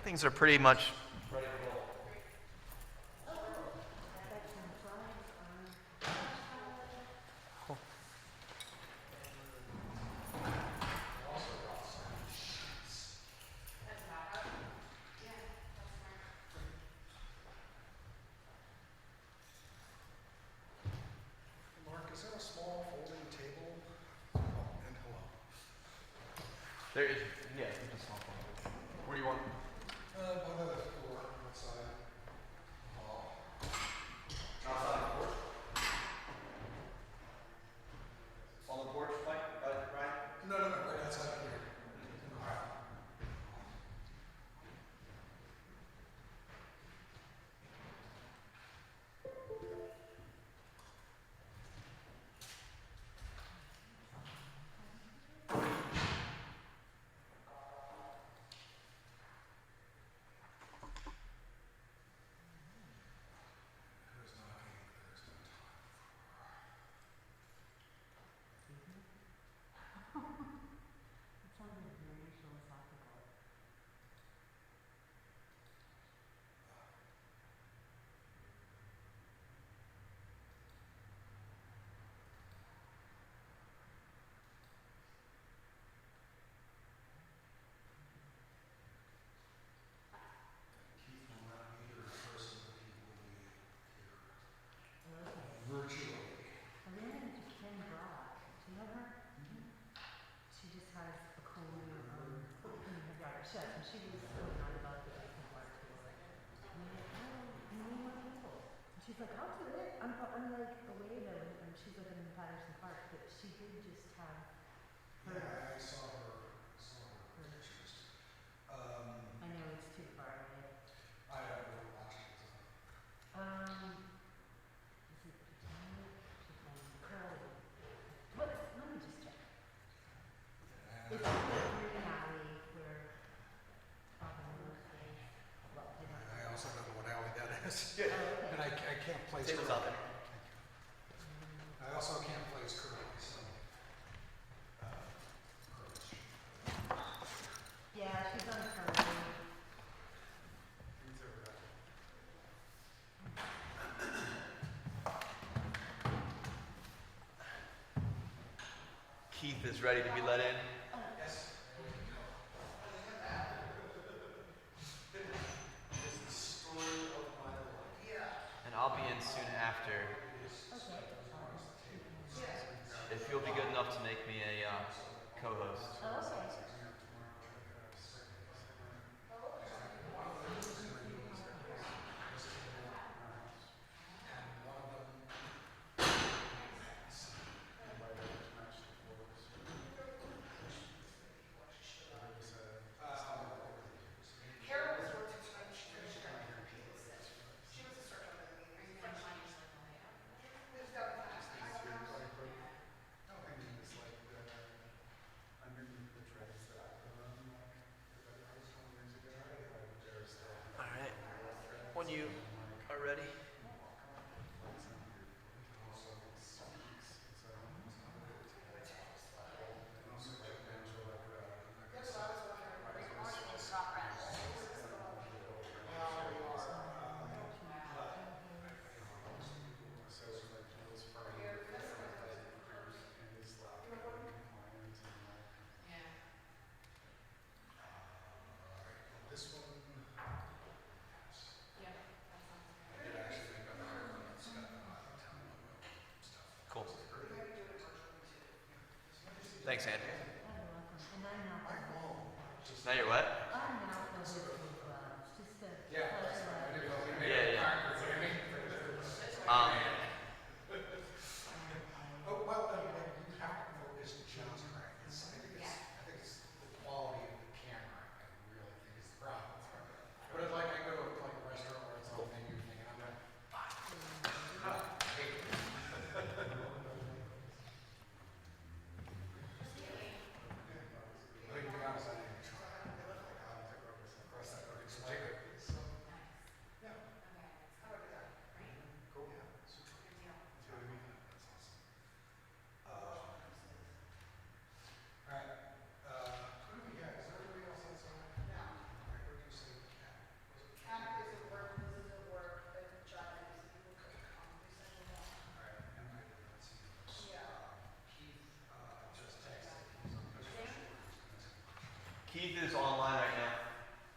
things are pretty much. Mark, is there a small folding table? Oh, and hello. There is, yeah, it's a small one. What do you want? By the door outside. Oh. Outside the porch. On the porch, Mike? Right? No, right outside here. In the aisle. Who's knocking? There's no time It sounded very philosophical. Keith will not be here in person, but he will be here Okay. virtually. I ran into Kim Brock. Do you know her? She just has a cool new company her daughter chef, and she was going on about the different art tools. And I'm like, oh, you need more people. And she's like, I'll do it. I'm like away though, and she's living in Patterson Park, but she did just have her. Yeah, I saw her pictures. I know it's too far away. I don't know what watch it is. Is it Potomac? Curly. What? Let me just check. It's the green alley where Rose is. Well, they don't. I also don't know what alley that is. Good. Oh, And okay. I can't place Table's Curly. out there. I also can't place Curly, so. Curly. Yeah, she's on Curly. Keith is ready to be let in. Yes. It's the story of my life. Yeah. And I'll be in soon after. Okay. If you'll be good enough to make me a co-host. Oh, okay. All right. When you are ready. This one. Cool. Thanks, Andrew. You're welcome. And I'm not the host. Now you're what? I'm not the host as well. It's just a Yeah, pleasure. Yeah. Oh, well, you have to know this just right. I think it's the quality of the camera, I really think is the problem. But it's like I go to like a restaurant where it's on menu thing, and I'm like, to be honest, I didn't try. I don't think I was impressed. Keith is online right now.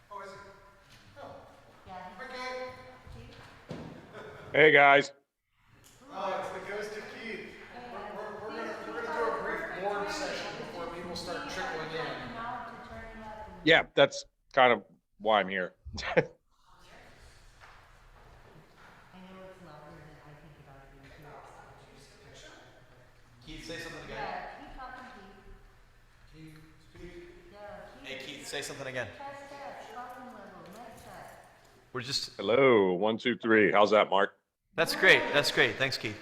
Oh, is it? Oh, Yeah, okay. Hey guys. Oh, it's the ghost of Keith. We're gonna do a brief board session before people start trickling in. now to turn it up and Yeah, that's kind of why I'm here. I know it's louder than I think about it in here. Keith, say something again. Yeah, keep talking, Keith. Keith, speak. Yeah, Hey, keep. Keith, say something again. Test, volume level, next test. We're just. Hello, 1, 2, 3. How's that, Mark? That's great. That's great. Thanks, Keith.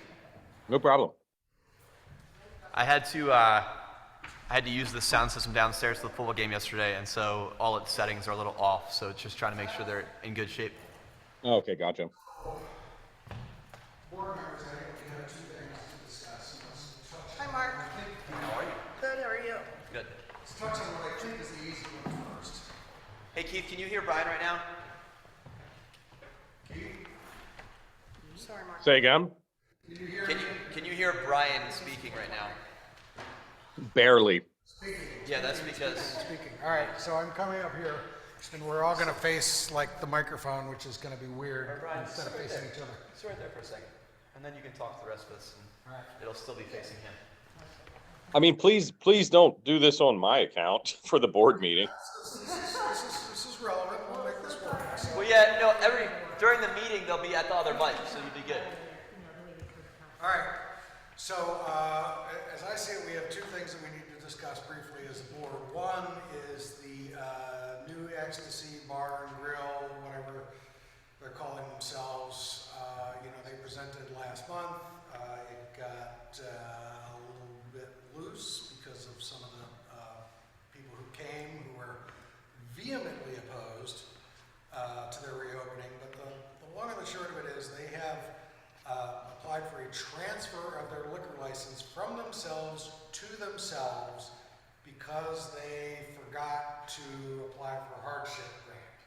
No problem. I had to use the sound system downstairs for the football game yesterday, and so all its settings are a little off. So it's just trying to make sure they're in good shape. Okay, gotcha. Board members, I think we have two things to discuss. Let's touch Hi, Mark. How are you? Good, how are you? Good. let's touch on what I think is the easy one first. Hey, Keith, can you hear Brian right now? Keith, Sorry, Mark. Say again? can you hear Can me? you hear Brian speaking right now? Barely. Speaking. Yeah, that's because. Speaking. All right, so I'm coming up here, and we're all gonna face like the microphone, which is gonna be weird Brian, instead of sit right facing there. each other. Sit right there for a second, and then you can talk to the rest of us, and All right. it'll still be facing him. I mean, please don't do this on my account for the board meeting. This is relevant. We'll make this work. So, Well, yeah, no. During the meeting, they'll be at the other mic, so you'll be good. all right. So as I say, we have two things that we need to discuss briefly as a board. One is the new Ecstasy Bar and Grill, whatever they're calling themselves. They presented last month. It got a little bit loose because of some of the people who came who were vehemently opposed to their reopening. But the long and the short of it is they have applied for a transfer of their liquor license from themselves to themselves because they forgot to apply for a hardship grant,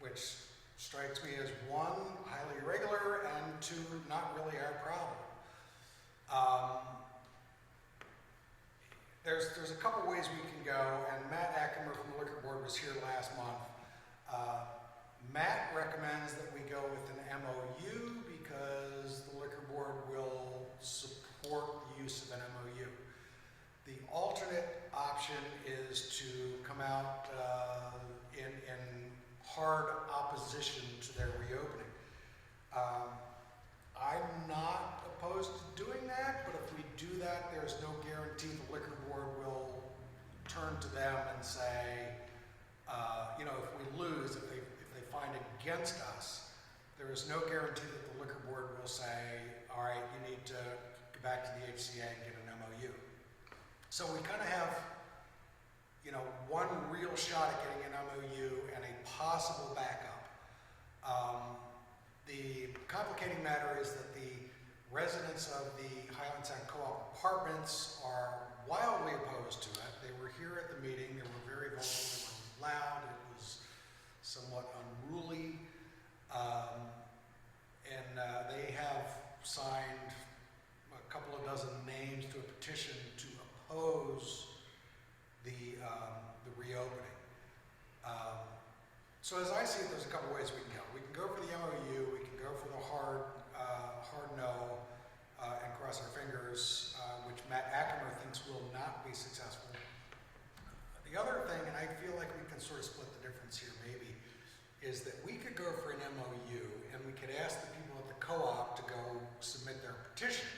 which strikes me as one, highly irregular, and two, not really our problem. There's a couple ways we can go, and Matt Ackerman from the Liquor Board was here last month. Matt recommends that we go with an MOU because the Liquor Board will support the use of an MOU. The alternate option is to come out in hard opposition to their reopening. I'm not opposed to doing that, but if we do that, there's no guarantee the Liquor Board will turn to them and say, if we lose, if they find against us, there is no guarantee that the Liquor Board will say, all right, you need to go back to the HCA and get an MOU. So we kind of have, one real shot at getting an MOU and a possible backup. The complicating matter is that the residents of the Highland Sound Co-op apartments are wildly opposed to it. They were here at the meeting. They were very vocal. It was loud. It was somewhat unruly. And they have signed a couple of dozen names to a petition to oppose the reopening. So as I see it, there's a couple ways we can go. We can go for the MOU. We can go for the hard no, and cross our fingers, which Matt Ackerman thinks will not be successful. The other thing, and I feel like we can sort of split the difference here maybe, is that we could go for an MOU and we could ask the people at the co-op to go submit their petition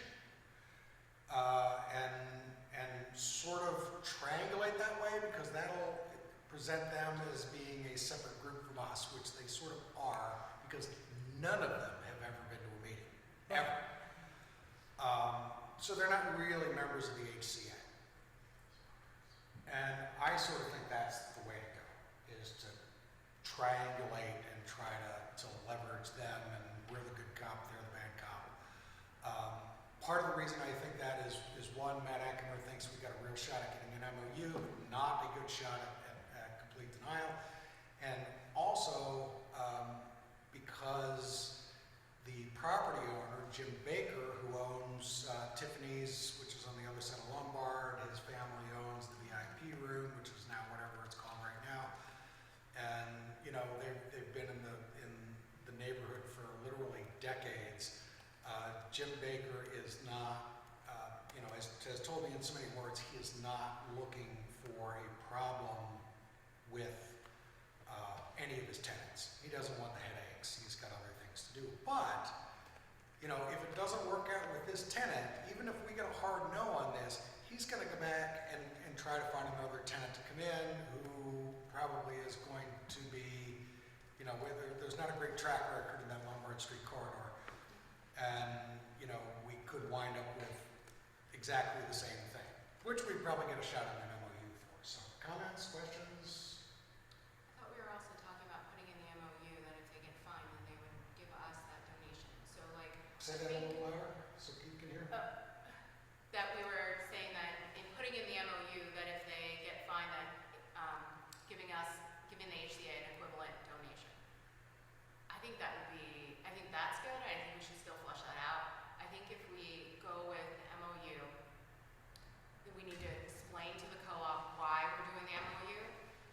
and sort of triangulate that way, because that'll present them as being a separate group from us, which they sort of are, because none of them have ever been to a meeting, ever. So they're not really members of the HCA. And I sort of think that's the way to go, is to triangulate and try to leverage them, and we're the good cop, they're the bad cop. Part of the reason I think that is one, Matt Ackerman thinks we've got a real shot at getting an MOU, not a good shot at complete denial. And also because the property owner, Jim Baker, who owns Tiffany's, which is on the other side of Lombard, his family owns the VIP room, which is now whatever it's called right told me in so many words, he is not looking for a problem with any of his tenants. He doesn't want the headaches. He's got other things to do. But, you know, if it doesn't work out with this tenant, even if we get a hard no on this, he's going to go back and try to find another tenant to come in who probably is going to be, you know, whether there's not a great track record in that Lombard Street corridor. And, you know, we could wind up with exactly the same thing, which we'd probably get a shot at an MOU for. So, comments, questions? I thought we were also talking about putting in the MOU that if they get fined, then they would give us that donation. So like, Say that a little louder so you can hear. that we were saying that in putting in the MOU that if they get fined, that giving the HCA an equivalent donation. I think that's good. I think we should still flush that out. I think if we go with MOU, then we need to explain to the co-op why we're doing the MOU.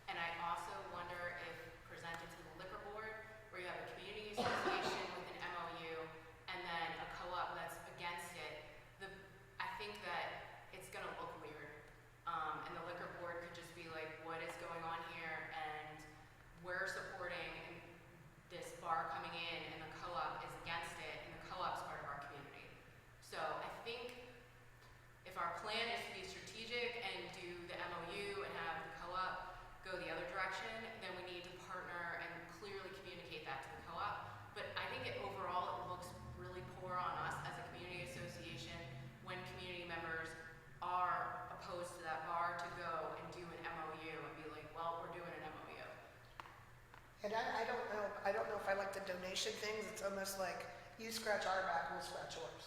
And I also wonder if presented to the liquor board, where you have a community association with an MOU and then a co-op that's against it, I think that it's gonna look weird. And the liquor board could just be like, what is going on here? And we're supporting this bar coming in and the co-op is against it and the co-op's part of our community. So I think if our plan is to be strategic and do the MOU and have the co-op go the other direction, then we need to partner and clearly communicate that to the co-op. But I think overall it looks really poor on us as a community association when community members are opposed to that bar to go and do an MOU and be like, well, we're doing an MOU. And I don't know if I like the donation things. It's almost like you scratch our back, we'll scratch yours.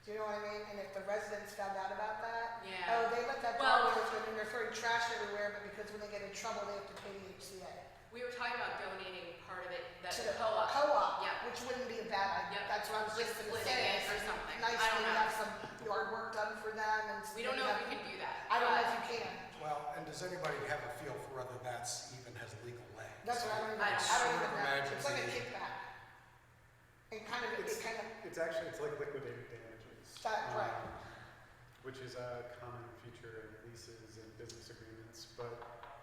Do you know what I mean? And if the residents found out about that, Yeah. oh, they let that Well- dog go through and they're throwing trash everywhere, but because when they get in trouble, they have to pay the HCA. We were talking about donating part of it, that To the the co-op. co-op, Yeah. which wouldn't be a bad idea. Yep. That's what I was Like just gonna splitting say. it or It's something. nice I don't to know. have some yard work done for them and. We don't know if we can do that. I don't know but- if you can. Well, and does anybody have a feel for whether that's even has legal legs? That's what I don't even, I I don't don't even know. imagine It's like a the- kickback. It kind of, It's actually, it's like liquidated damages. right. Which is a common feature in leases and business agreements, but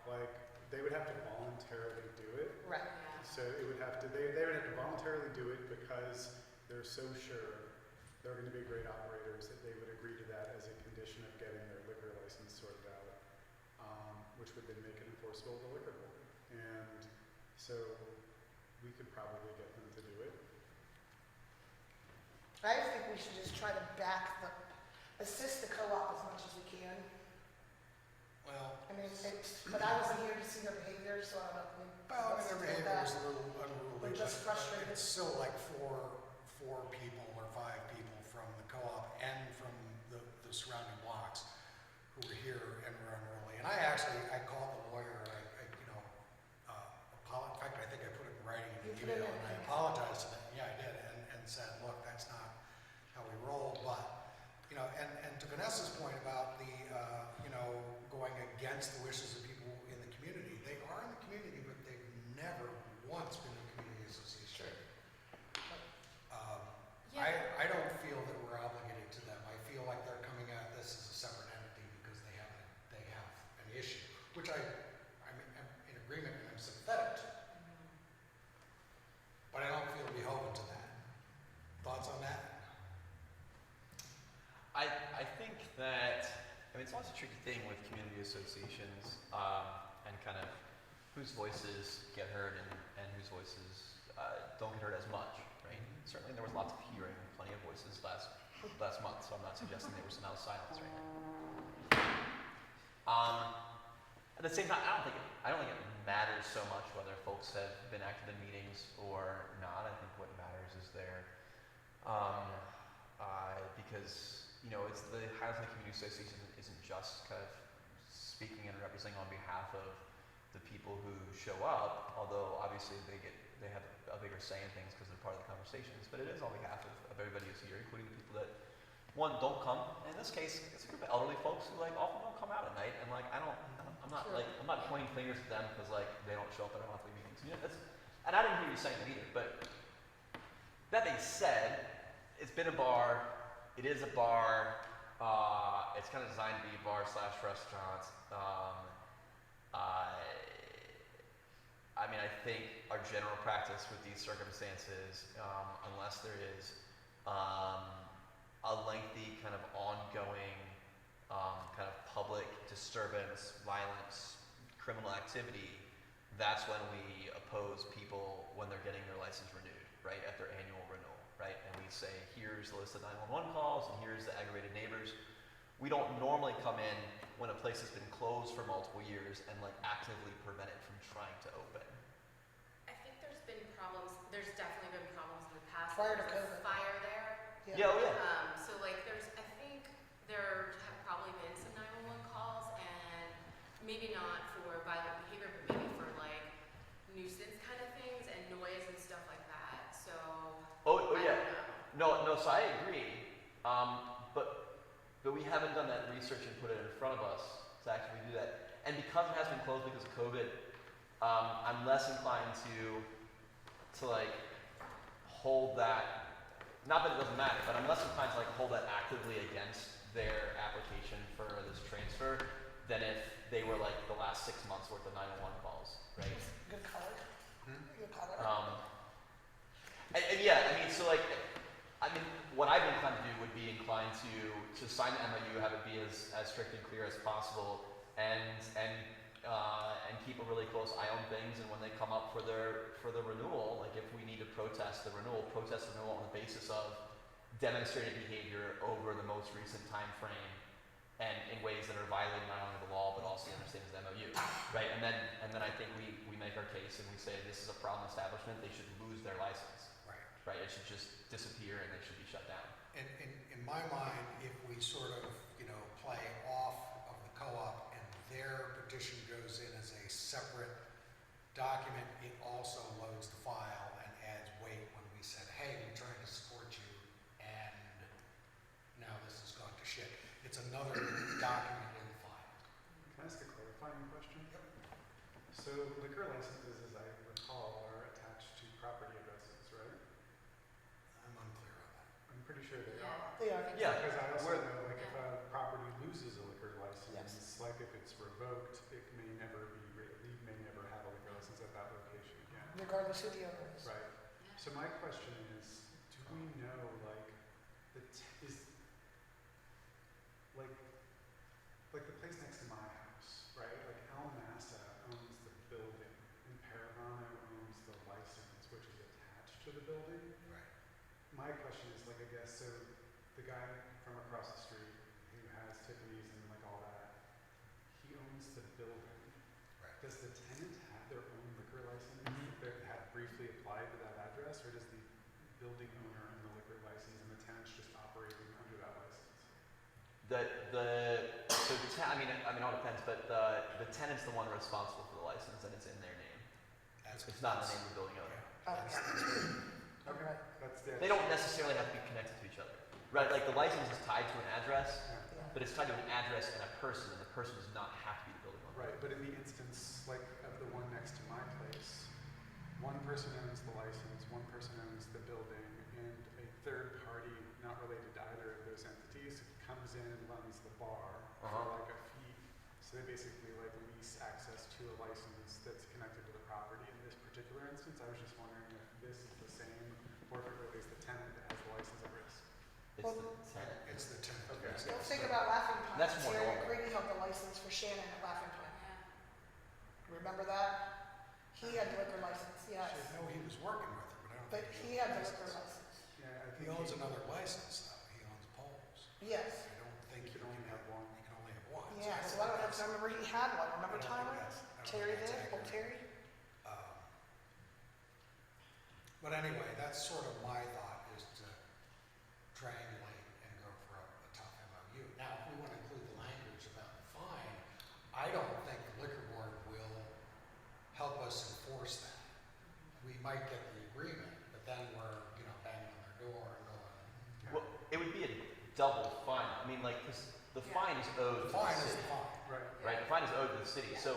like, they would have to voluntarily do it. Right. Yeah. So it would have to, they would have to voluntarily do it because they're so sure they're gonna be great operators that they would agree to that as a condition of getting their liquor license sorted out, which would then make it enforceable with the liquor board. And so we could probably get them to do it. I think we should just try to assist the co-op as much as we can. Well, I mean, but I wasn't here to see their behavior, so I don't know. well, I mean, their behavior is a little unruly. They're just but frustrated. It's still like four people or five people from the co-op and from the surrounding blocks who were here and were unruly. And I called the lawyer, in fact, I think I put it in writing in You the put it email, in, and I yeah. apologized to them. Yeah, I did, and said, look, that's not how we roll, but, you know, and to Vanessa's point about the, going against the wishes of people in the community, they are in the community, but they've never once been in a community association. Yeah. I don't feel that we're obligated to them. I feel like they're coming at this as a separate entity because they have an issue, which I'm in agreement and I'm sympathetic to. But I don't feel beholden to that. Thoughts on that? I think that, it's always a tricky thing with community associations, and kind of whose voices get heard and whose voices don't get heard as much, right? Certainly there was lots of hearing, plenty of voices last month, so I'm not suggesting there was now silence right now. At the same time, I don't think it matters so much whether folks have been active in meetings or not. I think what matters is because it's the Highland Community Association isn't just kind of speaking and representing on behalf of the people who show up, although obviously they have a bigger say in things because they're part of the conversations. But it is on behalf of everybody who's here, including the people that don't come. In this case, it's a group of elderly folks who often don't come out at night, and I'm not pointing fingers at them because they don't show up at our monthly meetings. And I didn't hear you saying that either. But that being said, it's been a bar. It is a bar. It's kind of designed to be bar slash restaurant. I mean, I think our general practice with these circumstances, unless there is a lengthy kind of ongoing kind of public disturbance, violence, criminal activity, that's when we oppose people when they're getting their license renewed, right, at their annual renewal, right? And we say, here's the list of 911 calls, and here's the aggravated neighbors. We don't normally come in when a place has been closed for multiple years and like actively prevent it from trying to open. I think there's been problems, there's definitely been problems in the past. Prior to There was a COVID. fire there. Yeah, oh yeah. So like I think there have probably been some 911 calls and maybe not for violent behavior, but maybe for like nuisance kind of things and noise and stuff like that. So Oh I yeah. don't know. No, so I agree. But we haven't done that research and put it in front of us to actually do that. And because it has been closed because of COVID, I'm less inclined to like hold that. Not that it doesn't matter, but I'm less inclined to like hold that actively against their application for this transfer than if they were like the last 6 months worth of 911 calls, right? Good color. Good color. And yeah, I mean, so like, I mean, what I'd be inclined to do would be inclined to sign the MOU, have it be as strict and clear as possible, and keep a really close eye on things. And when they come up for the renewal, like if we need to protest the renewal on the basis of demonstrated behavior over the most recent time frame, and in ways that are violating not only the law but also understands the MOU, right? And then I think we make our case and we say this is a problem establishment. They should lose their license. Right, it should just disappear and they should be shut down. In my mind, if we sort of, play off of the co-op and their petition goes in as a separate document, it also loads the file and adds weight when we said, hey, we're trying to support you, and now this has gone to shit. It's another document in the file. Can I ask a clarifying question? So liquor licenses, as I recall, are attached to property addresses, right? I'm unclear on that. I'm pretty sure they Yeah. are. They are. Yeah. Because I also We're- know, like, if Yeah. a property loses a liquor license, Yes. like if it's revoked, it may never be, you may never have a liquor license at that location again. Regardless who the owner is. Right. So my question is, do we know, like, like the place next to my house, right? Like El Massa owns the building, and Paravano owns the license, which is attached to the building. Right. My question is, like, I guess, so the guy from across the street who has Tiffany's and like all that, he owns the building. Right. Does the tenant have their own liquor license that had briefly applied to that address, or does the building owner own the liquor license and the tenant's just operating under that license? I mean, it all depends, but the tenant's the one responsible for the license and it's in their name. It's not in the name of the building owner. Okay, that's the. They don't necessarily have to be connected to each other, right? Like the license is tied to an address, Yeah. but it's tied to an address and a person does not have to be the building owner. Right, but in the instance, like, of the one next to my place, one person owns the license, one person owns the building, and a third party, not related to either of those entities, comes in and runs the bar for like a fee. So they basically like lease access to a license that's connected to the property. In this particular instance, I was just wondering if this is the same, or if it really is the tenant that has the license at risk. It's the tenant. It's the tenant. Okay. Don't think about Laughing Pine. That's more Terry normal. McCready held the license for Shannon at Laughing Pine. Yeah. Remember that? He had the liquor license, yes. I know he was working with her, but I don't But think he had the liquor license. Yeah, I He think owns another license, though. He owns poles. Yes. I don't think You can only have one. You can only have one. Yeah, so I don't know, 'cause I remember he had one. Remember I don't Tyler? think that's- Terry I don't did? think Old that's Terry? Um, But anyway, that's sort of my thought, is to triangulate and go for a tough MOU. Now, if we want to include the language about the fine, I don't think the liquor board will help us enforce that. We might get the agreement, but then we're, banging on their door and going, Well, it would be a double fine. I mean, like, 'cause the fine is owed to the the fine is city, the fine. Right. right? The fine is owed to the city. So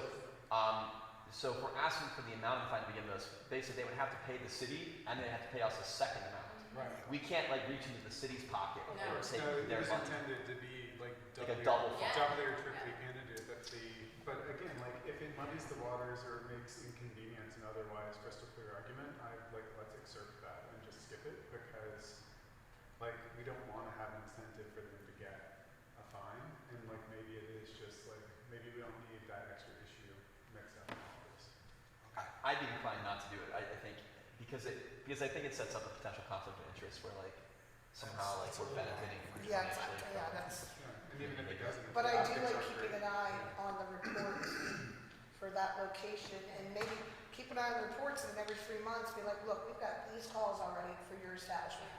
if we're asking for the amount of the fine to begin with, basically they would have to pay the city and they have to pay us a second amount. Right. We can't like reach into the city's pocket No. or take No, it their was money. intended to be like like a double Yeah. fine. double your trip Yeah. fee candidate, but again, like, if it muddies the waters or makes inconvenience an otherwise crystal clear argument, let's excerpt that and just skip it, because, like, we don't wanna have an incentive for them to get a fine, and like, maybe it is just like, maybe we don't need that extra issue mixed up in all this. I'd be inclined not to do it. I think because I think it sets up a potential conflict of interest where like somehow like we're benefiting Yeah, financially exactly, from yeah, it. that's, And even if it doesn't. but I do optics like aren't keeping great. an eye on the reports for that location, and maybe keep an eye on the reports, and then every 3 months, be like, look, we've got these calls already for your establishment.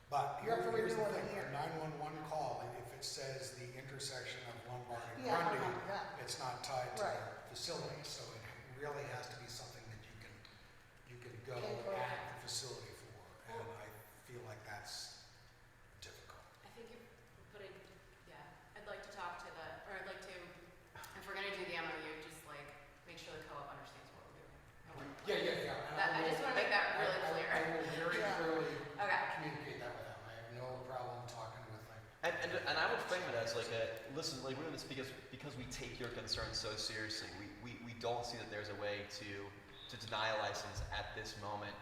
But You're up for here's the renewal in thing, a year. a 911 call, and if it says the intersection of Lombard and Yeah, Grundy, yeah. it's not tied to Right. the facility, so it really has to be something that you can go Pinpoint. at the facility for, and I feel like that's difficult. I think I'd like to talk to I'd like to, if we're gonna do the MOU, just like, make sure the co-op understands what we're doing. and what we're Yeah. doing. And I will- just wanna make that really I clear. will very Yeah. clearly Okay. communicate that with them. I have no problem talking with like. And I would frame it as like listen, like we're doing this because we take your concerns so seriously. We don't see that there's a way to deny a license at this moment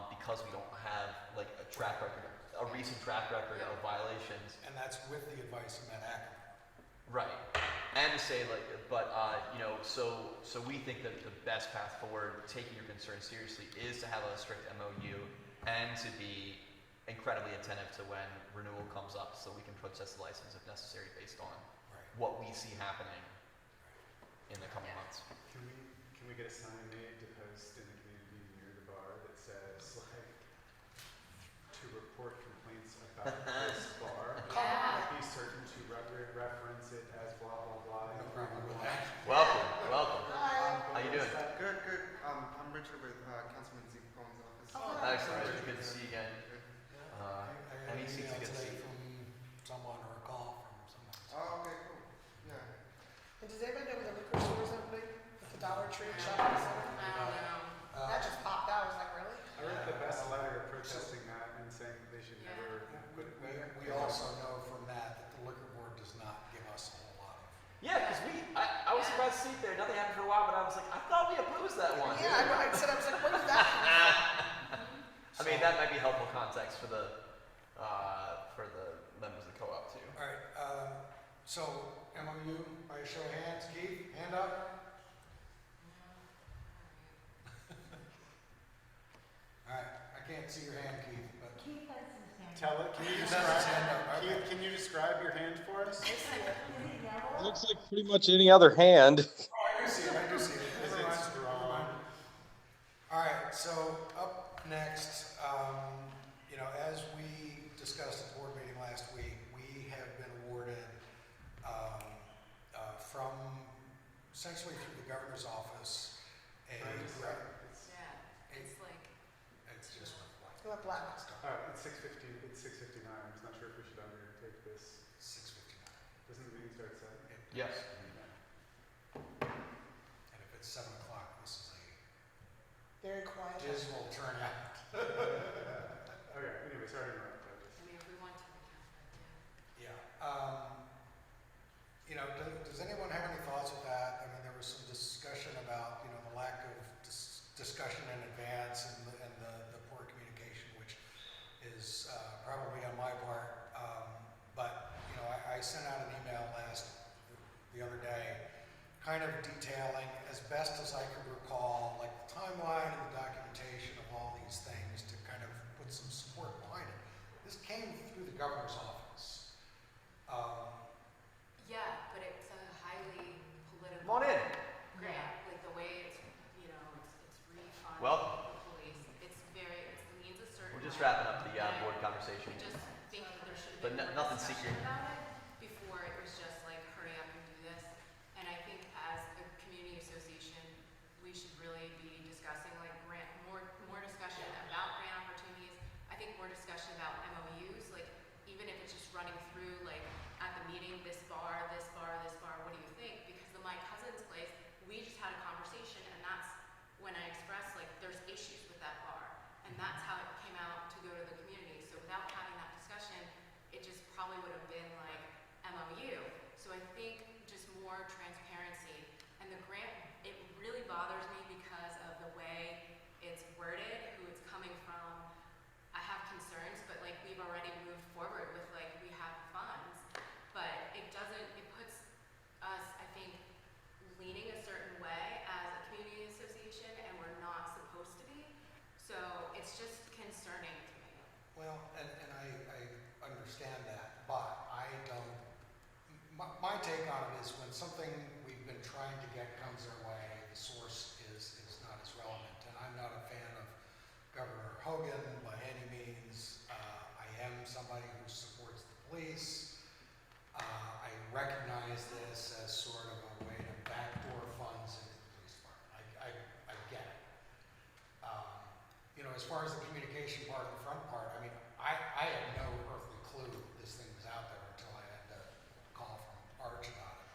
because we don't have like a recent track record of violations. And that's with the advice of Matt Acker. Right. And to say like, but so we think that the best path forward, taking your concerns seriously, is to have a strict MOU and to be incredibly attentive to when renewal comes up, so we can process the license if necessary based on Right. what we see happening in the coming months. Can we get a sign made to post in the community near the bar that says like, to report complaints about this bar, Yeah. be certain to reference it as blah, blah, blah. No problem with that. Welcome. Hi. How you doing? Good. I'm Richard with Councilman Zeke Cohen's office. Oh, hi. Excellent. Richard, good to see you again. I Any got an seats email are good to today see. from someone or a call from someone. Oh, okay, cool. Yeah. And does anybody know where the liquor store is opening? At the Dollar Tree Shopping Center? I don't know. That just popped out, I was like, really? I wrote the best letter protesting that and saying that they should Yeah. never put it there. We also know from that the liquor board does not give us a whole lot of. Yeah, because I was surprised to see it there. Nothing happened for a while, but I was like, I thought we opposed that one. Yeah, I was like, what is that? I mean, that might be helpful context for the members of the co-op too. All right, so MOU, by a show of hands, Keith, hand up. All right, I can't see your hand, Keith, but. Keith has his hand. Tell it, can you He has his hand describe, up, okay. can you describe your hand for us? I see it. Is it yellow? Looks like pretty much any other hand. Oh, I do see it, I do see it. Is Never it mind, strong? never mind. All right, so up next, as we discussed at the board meeting last week, we have been awarded from, essentially through the governor's office, a Can I just- grant. Yeah, it's like, It's just like You went black. It's 6:59, I'm just not sure if we should undertake this. 6:59. Doesn't the meeting start at 7? Yes. And if it's 7 o'clock, this is Very a quiet. dismal turnout. Okay, anyway, sorry to interrupt, I mean, if we want to, we can, but yeah. Yeah. Does anyone have any thoughts with that? I mean, there was some discussion about, the lack of discussion in advance and the poor communication, which is probably on my part. But, I sent out an email the other day, kind of detailing as best as I could recall, like the timeline and the documentation of all these things to kind of put some support behind it. This came through the governor's office. Yeah, but it's a highly political. Come on in. Grant, like the way it's, it's refunding Welcome. the police. It means a certain. We're just way. wrapping up the And board conversation. I just think that there should have But been more nothing discussion secret. about it before it was just like, hurry up and do this. And I think as a community association, we should really be discussing like more discussion about grant opportunities. I think more discussion about MOUs, like even if it's just running through like at the meeting, this bar, what do you think? Because my cousin's place, we just had a conversation and that's when I expressed like there's issues with that bar. And that's how it came out to go to the community. So without having that discussion, it just probably would have been like MOU, trying to get comes their way, the source is not as relevant. And I'm not a fan of Governor Hogan by any means. I am somebody who supports the police. I recognize this as sort of a way to backdoor funds into the police department. I get it. You know, as far as the communication part and the front part, I mean, I had no earthly clue this thing was out there until I had to call from Arch about it.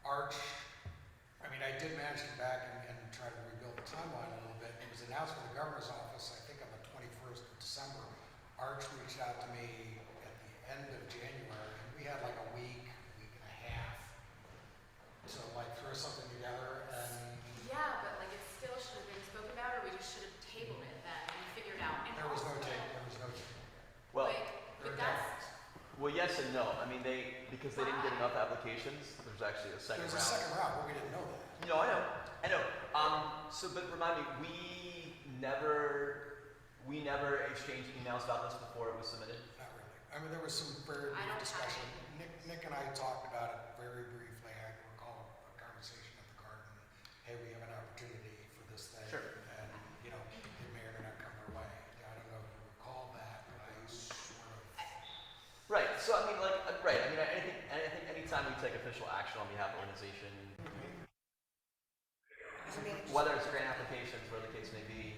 Arch, I mean, I did manage to go back and try to rebuild the timeline a little bit. It was announced by the governor's office, I think on the 21st of December. Arch reached out to me at the end of January, and we had like a week and a half to like throw something together, and Yeah, but like it still should have been spoken about, or we just should have tabled it then and figured out. And there was no also, tape, there was no tape. Well, like, There but were that's, deadlines. well, yes and no. I mean, because they didn't get enough applications, there's actually a second There's a round. second round, but we didn't know that. No, I know. So, but remind me, we never exchanged emails about this before it was submitted? Not really. I mean, there was some very I brief don't discussion. have Nick and I talked about it very briefly. I recall a conversation at the garden. Hey, we have an opportunity for this thing. Sure. And, you know, it may or may not come our way. I don't know if you recall that, but I sort of. Right, so I mean, like, right, I mean, I think anytime we take official action on behalf of an organization, I mean, whether it's grant applications, whatever the case may be,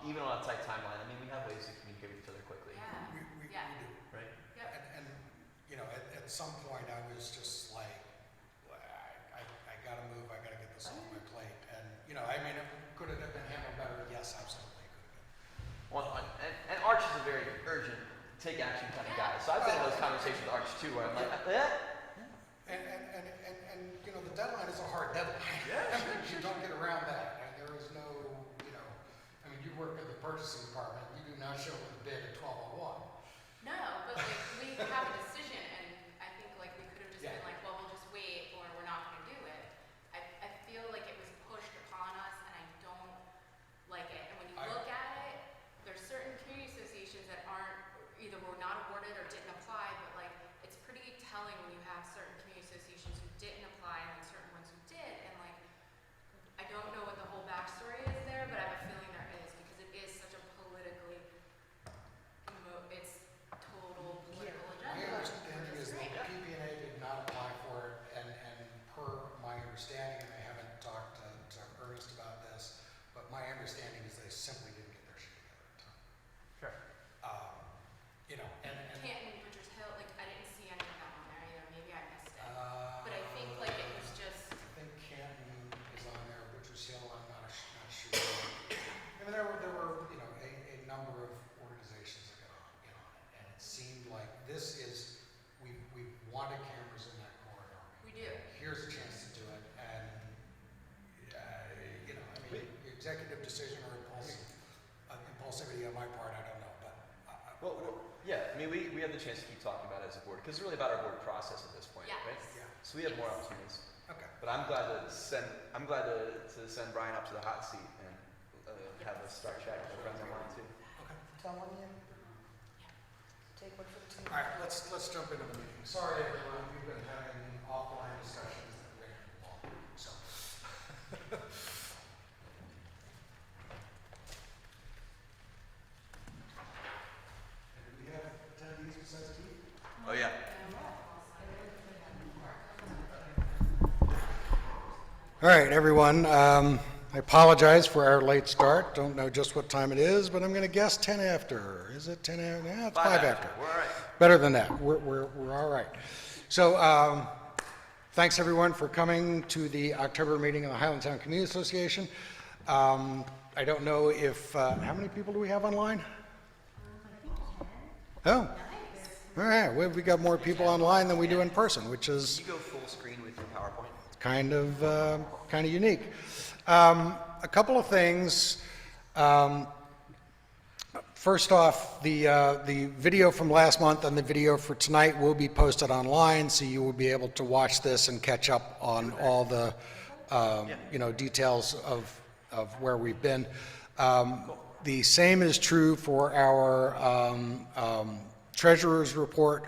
even on a tight timeline, I mean, we have ways to communicate with each other quickly, yeah, We yeah, do. right? yep. And, you know, at some point I was just like, I gotta move, I gotta get this off my plate. And, you know, I mean, could it have been handled better? Yes, absolutely, it could have been. Well, and Arch is a very urgent, take action kind of guy, so I've been in those conversations with Arch too, where I'm like, And you know, the deadline is a hard deadline. Yeah, You don't get around that, and there is no, you know, I mean, you work in the purchasing department, you do not show up with a bid at 12:01. No, but like we have a decision, and I think like we could have just Yeah. been like, well, we'll just wait, or we're not going to do it. I feel like it was pushed upon us, and I don't like it. And when you look at it, there's certain community associations that aren't either were not awarded or didn't apply, but like it's pretty telling when you have certain community associations who didn't apply and then certain ones who did, and like I don't know what the whole backstory is there, but I have a feeling there is because it is such a politically it's total political My agenda. understanding is that Right. PPNA did not apply for it, and per my understanding, and I haven't talked to Ernest about this, but my understanding is they simply didn't get their shit together in time. sure. You know, and Canton, Bridgers Hill, like I didn't see any of that on there either. Maybe I missed it. uh, But I think like it was just I think Canton is on there, Butchers Hill, I'm not sure. I mean, there were, you know, a number of organizations that got in on it, and it seemed like this is, we wanted cameras in that corridor. we do. Here's a chance to do it, and, you know, I mean, executive decision or impulsivity on my part, I don't know, but. Well, yeah, I mean, we have the chance to keep talking about it as a board, because it's really about our board process at this point, Yes. right? Yeah, So we have more opportunities. okay. But I'm glad to send Brian up to the hot seat and have us start chatting with our friends online too. Okay. Telling you. Take one for the team. All right, let's jump into the meeting. Sorry, everyone, we've been having offline discussions that ran long, so. And do we have attendees besides Steve? Oh, yeah. All right, everyone, I apologize for our late start. Don't know just what time it is, but I'm going to guess 10 after. Is it 10 after? Yeah, it's 5 after. We're all right. Better than that. We're all right. So, thanks everyone for coming to the October meeting of the Highlandtown Community Association. I don't know if, how many people do we have online? Oh, all right. Well, we got more people online than we do in person, which is Can you go full screen with your PowerPoint? kind of unique. A couple of things. First off, the video from last month and the video for tonight will be posted online, so you will be able to watch this and catch up on all the details of where we've been. The same is true for our treasurer's report.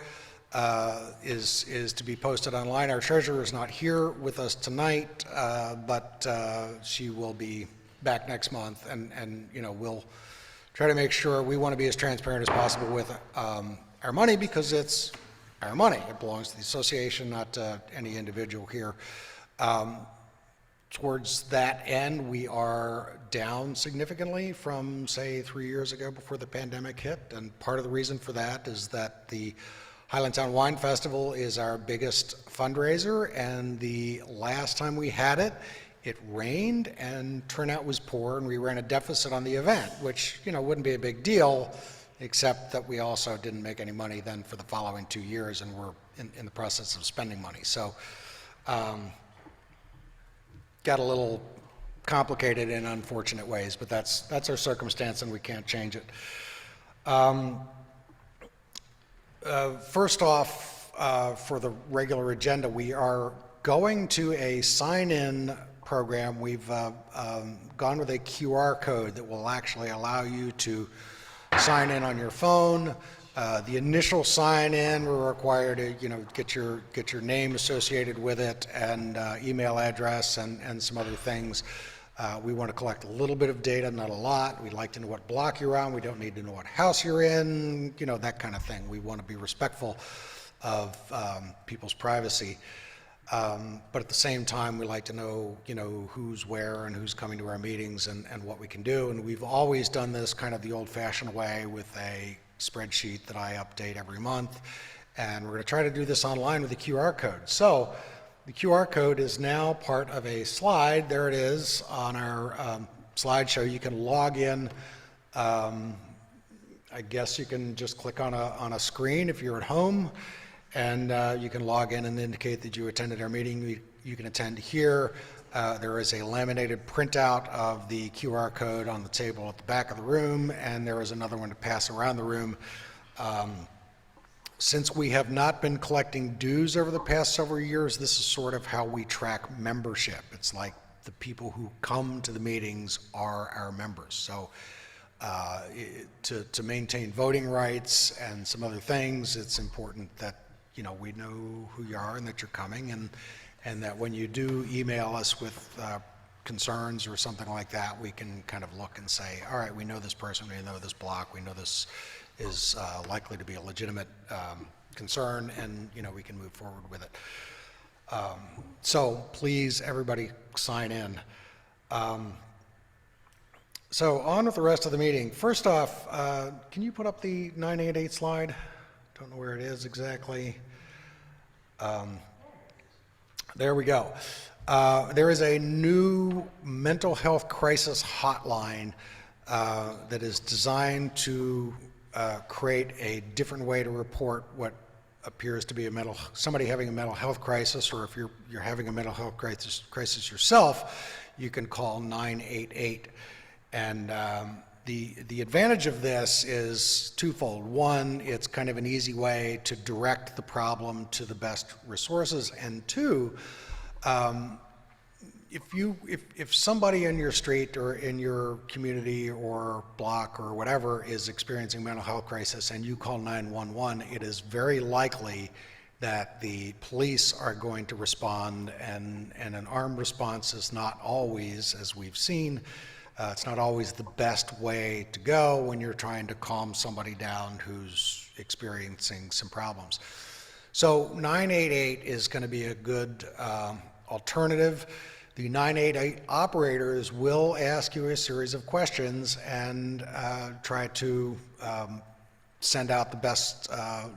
is to be posted online. Our treasurer is not here with us tonight, but she will be back next month, and you know, we'll try to make sure we want to be as transparent as possible with our money, because it's our money. It belongs to the association, not to any individual here. Towards that end, we are down significantly from, say, 3 years ago before the pandemic hit, and part of the reason for that is that the Highlandtown Wine Festival is our biggest fundraiser, and the last time we had it, it rained and turnout was poor, and we ran a deficit on the event, which, you know, wouldn't be a big deal, except that we also didn't make any money then for the following 2 years, and we're in the process of spending money. So, got a little complicated in unfortunate ways, but that's our circumstance, and we can't change it. First off, for the regular agenda, we are going to a sign-in program. We've gone with a QR code that will actually allow you to sign in on your phone. The initial sign-in, we're required to, you know, get your name associated with it, and email address, and some other things. We want to collect a little bit of data, not a lot. We'd like to know what block you're on. We don't need to know what house you're in, you know, that kind of thing. We want to be respectful of people's privacy. But at the same time, we like to know, you know, who's where and who's coming to our meetings, and what we can do. And we've always done this kind of the old-fashioned way with a spreadsheet that I update every month. And we're going to try to do this online with the QR code. So the QR code is now part of a slide. There it is on our slideshow. You can log in. I guess you can just click on a screen if you're at home, and you can log in and indicate that you attended our meeting. You can attend here. There is a laminated printout of the QR code on the table at the back of the room, and there is another one to pass around the room. Since we have not been collecting dues over the past several years, this is sort of how we track membership. It's like the people who come to the meetings are our members. So to maintain voting rights and some other things, it's important that, you know, we know who you are and that you're coming, and that when you do email us with concerns or something like that, we can kind of look and say, all right, we know this person, we know this block, we know this is likely to be a legitimate concern, and, you know, we can move forward with it. So please, everybody, sign in. So on with the rest of the meeting. First off, can you put up the 988 slide? Don't know where it is exactly. There we go. There is a new mental health crisis hotline that is designed to create a different way to report what appears to be somebody having a mental health crisis, or if you're having a mental health crisis yourself, you can call 988. And the advantage of this is twofold. One, it's kind of an easy way to direct the problem to the best resources, and two, if somebody in your street or in your community or block or whatever is experiencing mental health crisis and you call 911, it is very likely that the police are going to respond, and an armed response is not always, as we've seen, it's not always the best way to go when you're trying to calm somebody down who's experiencing some problems. So 988 is going to be a good alternative. The 988 operators will ask you a series of questions and try to send out the best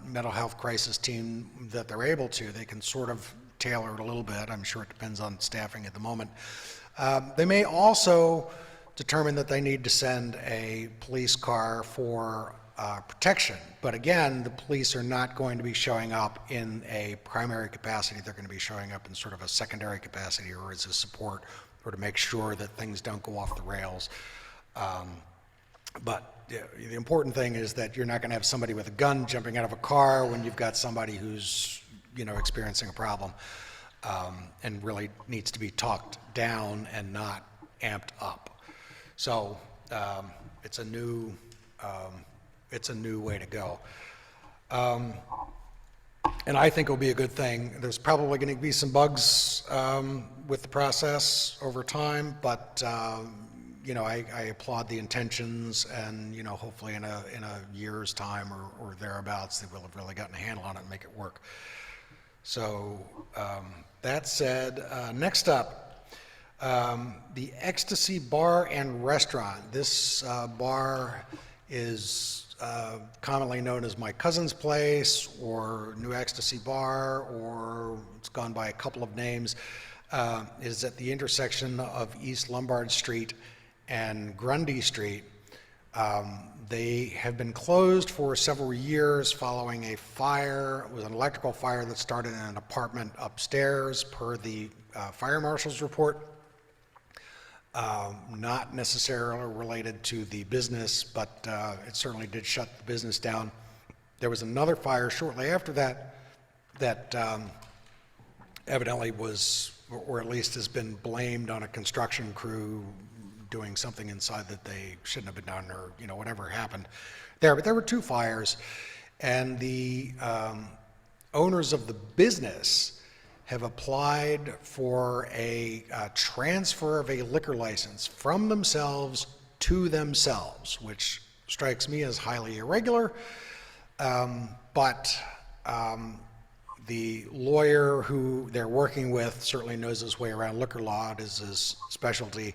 mental health crisis team that they're able to. They can sort of tailor it a little bit. I'm sure it depends on staffing at the moment. They may also determine that they need to send a police car for protection. But again, the police are not going to be showing up in a primary capacity. They're going to be showing up in sort of a secondary capacity, or as a support, or to make sure that things don't go off the rails. But the important thing is that you're not going to have somebody with a gun jumping out of a car when you've got somebody who's, you know, experiencing a problem, and really needs to be talked down and not amped up. So it's a new way to go. And I think it'll be a good thing. There's probably going to be some bugs with the process over time, but you know, I applaud the intentions, and you know, hopefully in a year's time or thereabouts, they will have really gotten a handle on it and make it work. So that said, next up, the Ecstasy Bar and Restaurant. This bar is commonly known as My Cousin's Place or New Ecstasy Bar, or it's gone by a couple of names. It is at the intersection of East Lombard Street and Grundy Street. They have been closed for several years following a fire. It was an electrical fire that started in an apartment upstairs, per the fire marshal's report. Not necessarily related to the business, but it certainly did shut the business down. There was another fire shortly after that that evidently was, or at least has been blamed on a construction crew doing something inside that they shouldn't have been done, or you know, whatever happened there. But there were two fires, and the owners of the business have applied for a transfer of a liquor license from themselves to themselves, which strikes me as highly irregular. But the lawyer who they're working with certainly knows his way around liquor law. It is his specialty.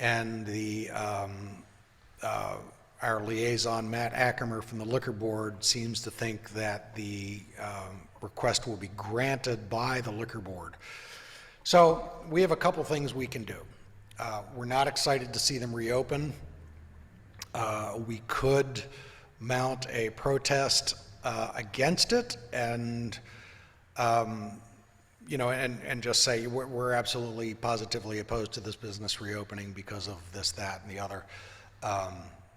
And the our liaison, Matt Ackermer from the Liquor Board, seems to think that the request will be granted by the Liquor Board. So we have a couple things we can do. We're not excited to see them reopen. We could mount a protest against it, and you know, and just say we're absolutely positively opposed to this business reopening because of this, that, and the other.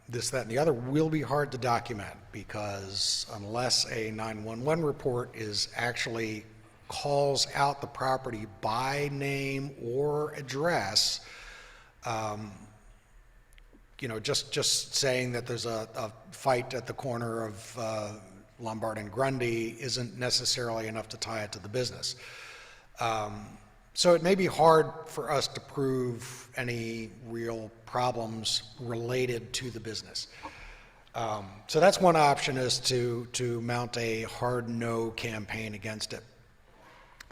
This, that, and the other will be hard to document, because unless a 911 report is actually calls out the property by name or address, you know, just saying that there's a fight at the corner of Lombard and Grundy isn't necessarily enough to tie it to the business. So it may be hard for us to prove any real problems related to the business. So that's one option, is to mount a hard no campaign against it.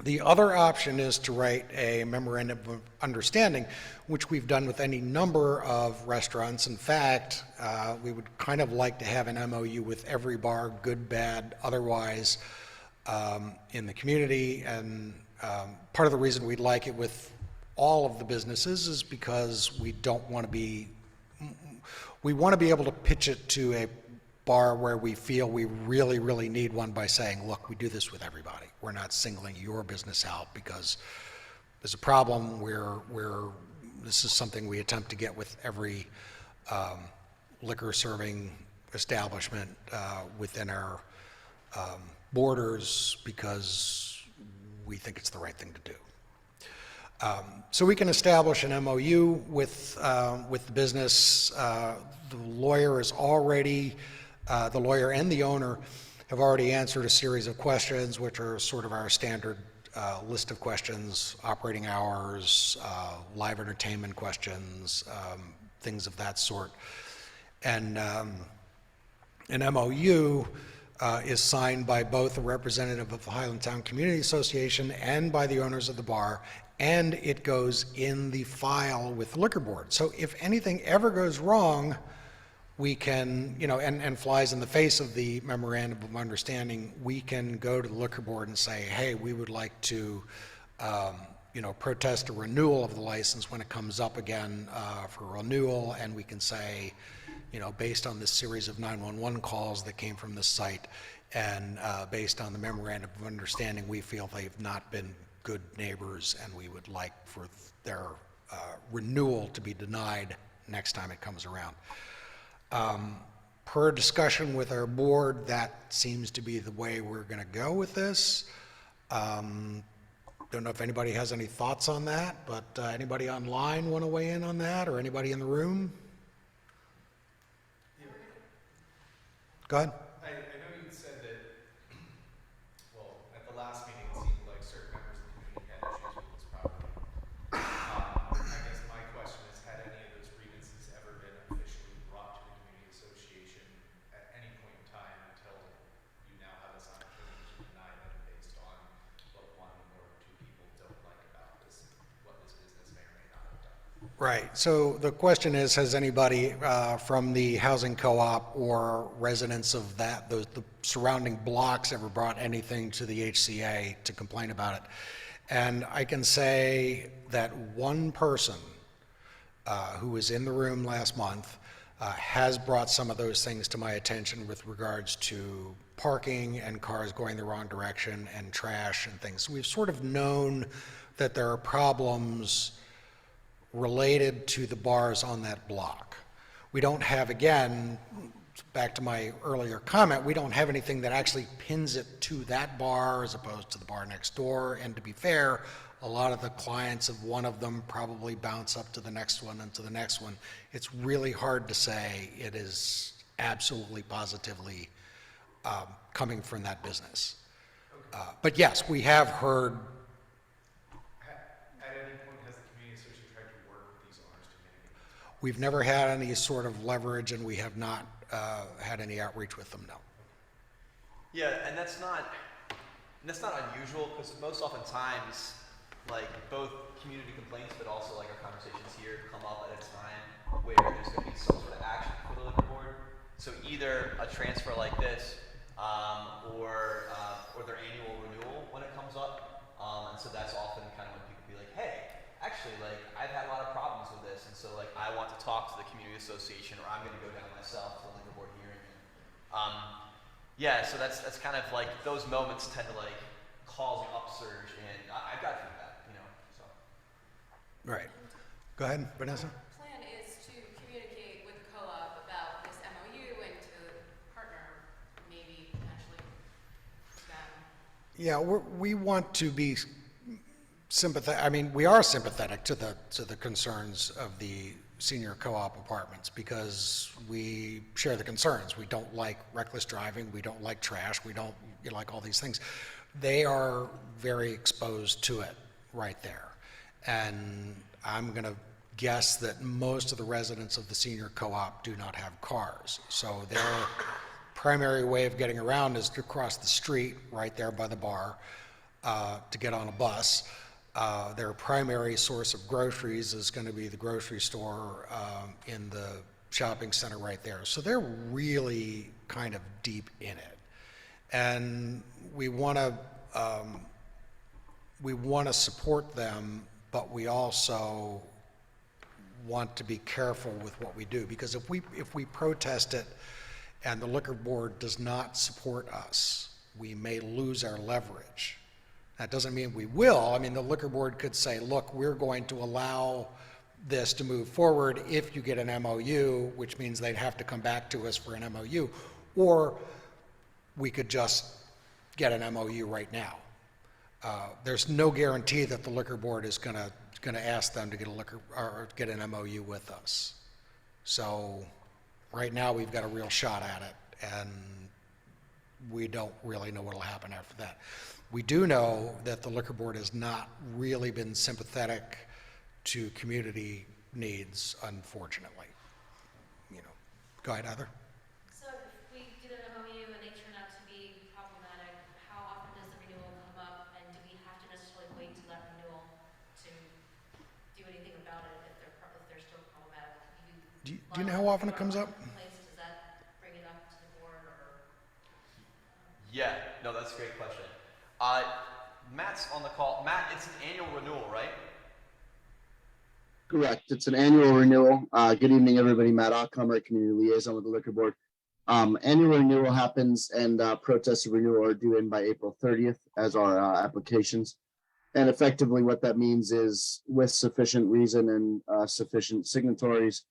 The other option is to write a memorandum of understanding, which we've done with any number of restaurants. In fact, we would kind of like to have an MOU with every bar, good, bad, otherwise, in the community. And part of the reason we'd like it with all of the businesses is because we want to be able to pitch it to a bar where we feel we really, really need one, by saying, look, we do this with everybody. We're not singling your business out because there's a problem where this is something we attempt to get with every liquor serving establishment within our borders, because we think it's the right thing to do. So we can establish an MOU with the business. The lawyer is already, the lawyer and the owner have already answered a series of questions, which are sort of our standard list of questions: operating hours, live entertainment questions, things of that sort. And an MOU is signed by both a representative of the Highlandtown Community Association and by the owners of the bar, and it goes in the file with the Liquor Board. So if anything ever goes wrong, we can, you know, and flies in the face of the memorandum of understanding, we can go to the Liquor Board and say, hey, we would like to, you know, protest a renewal of the license when it comes up again for renewal, and we can say, you know, based on this series of 911 calls that came from this site, and based on the memorandum of understanding, we feel they've not been good neighbors, and we would like for their renewal to be denied next time it comes around. Per discussion with our board, that seems to be the way we're going to go with this. Don't know if anybody has any thoughts on that, but anybody online want to weigh in on that, or anybody in the room? Go ahead. I know you said that, well, Right, so the question is, has anybody from the housing co-op or residents of the surrounding blocks ever brought anything to the HCA to complain about it? And I can say that one person who was in the room last month has brought some of those things to my attention with regards to parking and cars going the wrong direction and trash and things. We've sort of known that there are problems related to the bars on that block. We don't have, again, back to my earlier comment, we don't have anything that actually pins it to that bar as opposed to the bar next door. And to be fair, a lot of the clients of one of them probably bounce up to the next one and to the next one. It's really hard to say it is absolutely positively coming from that business. But yes, we have heard. At any point, has the community association tried to work with these owners to mitigate? We've never had any sort of leverage, and we have not had any outreach with them, no. Yeah, and that's not unusual, because most oftentimes, like, both community complaints, but also like our conversations here come up at a time where there's going to be some sort of action for the liquor board. So either a transfer like this, or their annual renewal when it comes up. And so that's often kind of when people be like, hey, actually, like, I've had a lot of problems with this, and so, like, I want to talk to the community association, or I'm going to go down myself to the liquor board hearing. Yeah, so that's kind of like, those moments tend to, like, cause an upsurge, and I've got feedback, you know, so. Right. Go ahead, Vanessa. Plan is to communicate with the co-op about this MOU and to partner maybe potentially with them. Yeah, we want to be sympathetic. I mean, we are sympathetic to the concerns of the senior co-op apartments because we share the concerns. We don't like reckless driving. We don't like trash. We don't like all these things. They are very exposed to it right there. And I'm going to guess that most of the residents of the senior co-op do not have cars. So their primary way of getting around is to cross the street right there by the bar to get on a bus. Their primary source of groceries is going to be the grocery store in the shopping center right there. So they're really kind of deep in it. And we want to support them, but we also want to be careful with what we do, because if we protest it and the liquor board does not support us, we may lose our leverage. That doesn't mean we will. I mean, the liquor board could say, look, we're going to allow this to move forward if you get an MOU, which means they'd have to come back to us for an MOU, or we could just get an MOU right now. There's no guarantee that the liquor board is going to ask them to get an MOU with us. So right now we've got a real shot at it, and we don't really know what will happen after that. We do know that the liquor board has not really been sympathetic to community needs, unfortunately. You know, go ahead, Heather. So if we do an MOU and they turn out to be problematic, how often does the renewal come up, and do we have to necessarily wait till that renewal to do anything about it if they're still problematic? Do you know how often it comes up? Does that bring it up to the board, or? Yeah, no, that's a great question. Matt's on the call. Matt, it's an annual renewal, right? Correct. It's an annual renewal. Good evening, everybody. Matt Ockhammer, Community Liaison with the Liquor Board. Annual renewal happens, and protests of renewal are due in by April 30th, as are applications. And effectively what that means is, with sufficient reason and sufficient signatories,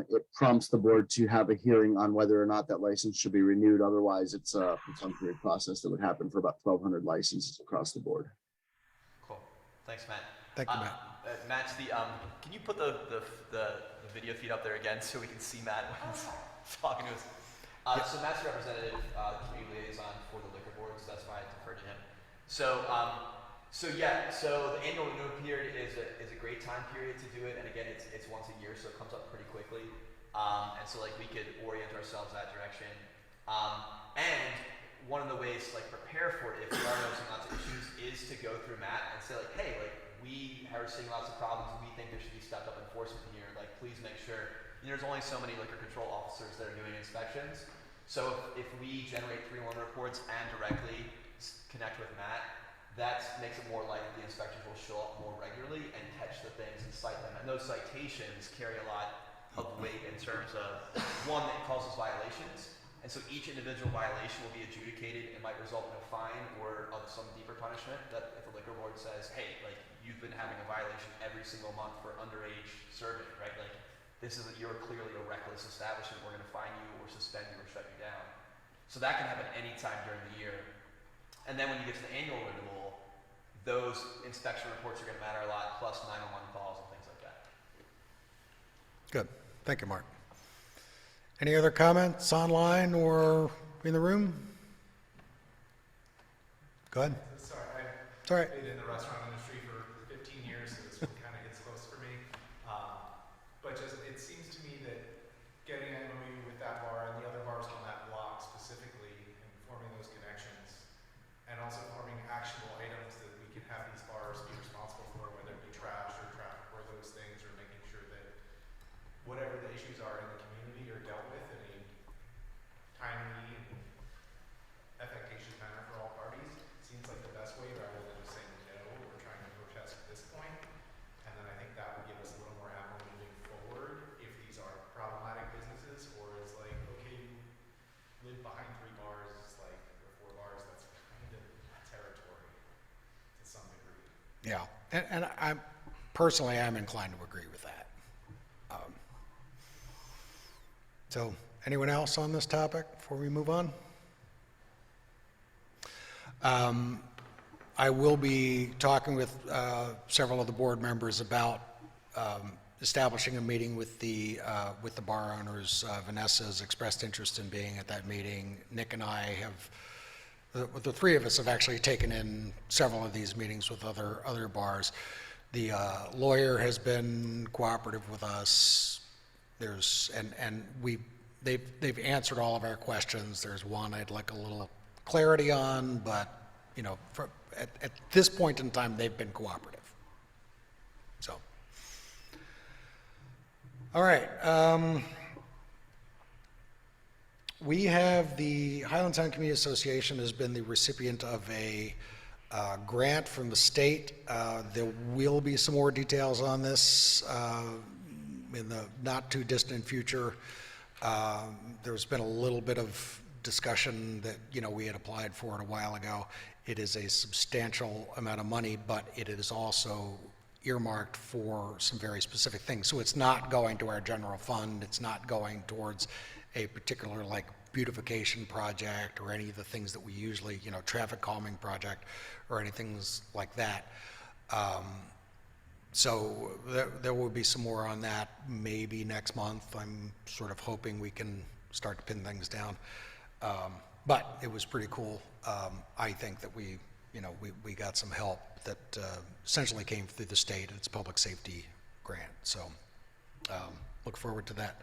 it prompts the board to have a hearing on whether or not that license should be renewed. Otherwise, it's a perfunctory process that would happen for about 1,200 licenses across the board. Cool. Thanks, Matt. Thank you, Matt. Matt's can you put the video feed up there again so we can see Matt when he's talking to us? So Matt's the representative, community liaison for the liquor board, so that's why I defer to him. So the annual renewal period is a great time period to do it, and again, it's once a year, so it comes up pretty quickly. And so, like, we could orient ourselves that direction. And one of the ways to like prepare for it, if we are noticing lots of issues, is to go through Matt and say like, hey, like we are seeing lots of problems. We think there should be stepped up enforcement here. Like, please make sure. There's only so many liquor control officers that are doing inspections. So if we generate 311 reports and directly connect with Matt, that makes it more likely the inspectors will show up more regularly and catch the things and cite them. And those citations carry a lot of weight in terms of, one, that causes violations. And so each individual violation will be adjudicated and might result in a fine or of some deeper punishment. That if the liquor board says, hey, like you've been having a violation every single month for underage serving, right? Like you're clearly a reckless establishment. We're going to fine you or suspend you or shut you down. So that can happen any time during the year. And then when you get to the annual renewal, those inspection reports are going to matter a lot, plus 911 calls and things like that. Good. Thank you, Mark. Any other comments online or in the room? Go ahead. Sorry, It's all right. I've been in the restaurant industry for 15 years, so this one kind of hits close for me. But just, it seems to me that getting an MOU with that bar and the other bars on that block specifically, and forming those connections, and also forming actionable items that we can have these bars be responsible for, whether it be trash or traffic or those things, or making sure that whatever the issues are in the community are dealt with in a timely and efficacious manner for all parties. Seems like the best way, rather than just saying no or trying to protest at this point. And then I think that would give us a little more ammo moving forward if these are problematic businesses, or is like, okay, you live behind 3 bars, it's like, or 4 bars, that's kind of territory to some degree. Yeah, and I'm personally, I'm inclined to agree with that. So, anyone else on this topic before we move on? I will be talking with several of the board members about establishing a meeting with the bar owners. Vanessa has expressed interest in being at that meeting. Nick and I have, the 3 of us have actually taken in several of these meetings with other bars. The lawyer has been cooperative with us. They've answered all of our questions. There's one I'd like a little clarity on, but you know, at this point in time, they've been cooperative. So, all right. We have the Highlandtown Community Association has been the recipient of a grant from the state. There will be some more details on this in the not too distant future. There's been a little bit of discussion that, you know, we had applied for it a while ago. It is a substantial amount of money, but it is also earmarked for some very specific things. So it's not going to our general fund. It's not going towards a particular like beautification project or any of the things that we usually, you know, traffic calming project or anything like that. So there will be some more on that maybe next month. I'm sort of hoping we can start to pin things down. But it was pretty cool. I think that we got some help that essentially came through the state. It's a public safety grant. So look forward to that.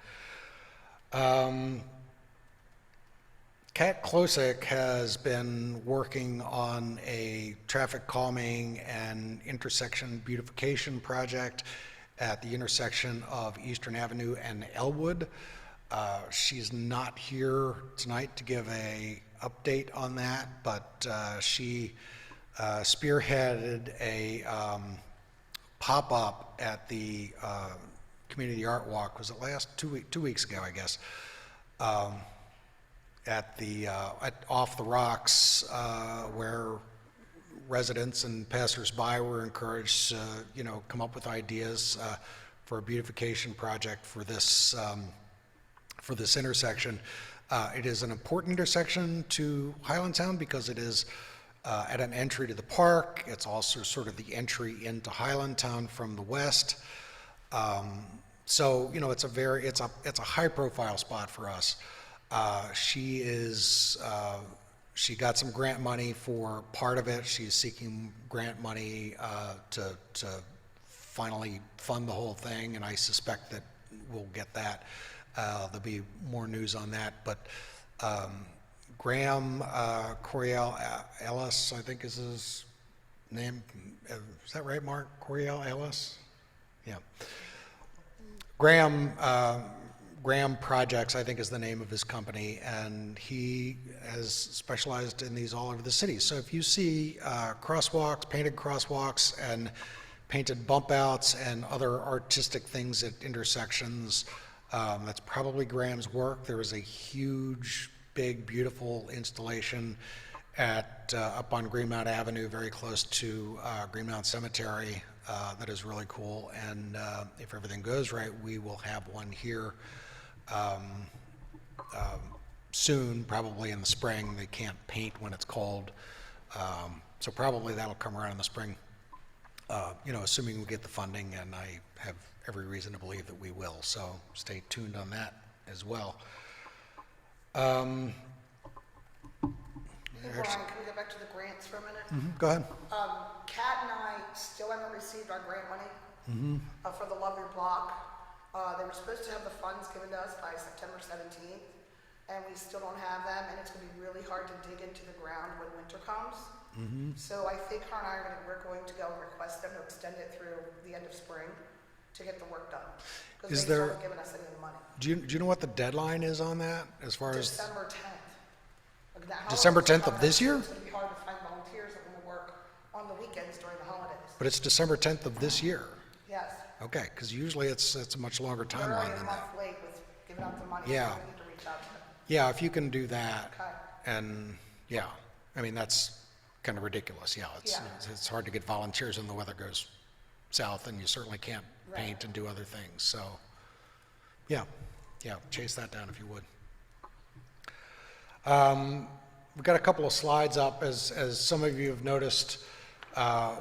Kat Klosik has been working on a traffic calming and intersection beautification project at the intersection of Eastern Avenue and Elwood. She's not here tonight to give a update on that, but she spearheaded a pop-up at the Community Art Walk. Was it last 2 weeks ago, I guess? At Off the Rocks, where residents and passersby were encouraged to, come up with ideas for a beautification project for this intersection. It is an important intersection to Highlandtown because it is at an entry to the park. It's also sort of the entry into Highlandtown from the west. So it's a high-profile spot for us. She got some grant money for part of it. She's seeking grant money to finally fund the whole thing, and I suspect that we'll get that. There'll be more news on that, but Graham Coriel Ellis, I think is his name. Is that right, Mark? Coriel Ellis? Yeah. Graham Projects, I think, is the name of his company, and he has specialized in these all over the city. So if you see crosswalks, painted crosswalks, and painted bump outs and other artistic things at intersections, that's probably Graham's work. There is a huge, big, beautiful installation at up on Greenmount Avenue, very close to Greenmount Cemetery. That is really cool, and if everything goes right, we will have one here soon, probably in the spring. They can't paint when it's cold, so probably that'll come around in the spring, assuming we get the funding, and I have every reason to believe that we will, so stay tuned on that as well. Hey, Brian, can we go back to the grants for a minute? Go ahead. Kat and I still haven't received our grant money for the Love Your Block. They were supposed to have the funds given to us by September 17th, and we still don't have them, and it's going to be really hard to dig into the ground when winter comes. So I think her and I we're going to go and request them to extend it through the end of spring to get the work done. Because they still haven't given us any of the money. Do you know what the deadline is on that, as far as December 10th. Like now, how December long is it 10th of this year? It's going to be hard to find volunteers that want to work on the weekends during the holidays. But it's December 10th of this year. Yes. Okay, because usually it's a much longer They're timeline already a than month that. late with giving out the money. Yeah. So we need to reach out to them. Yeah, if you can do that, Okay. and yeah, I mean, that's kind of ridiculous. Yeah, it's hard to get volunteers when the weather goes south, and you certainly can't paint and do other things. So, yeah, chase that down if you would. We've got a couple of slides up. As some of you have noticed,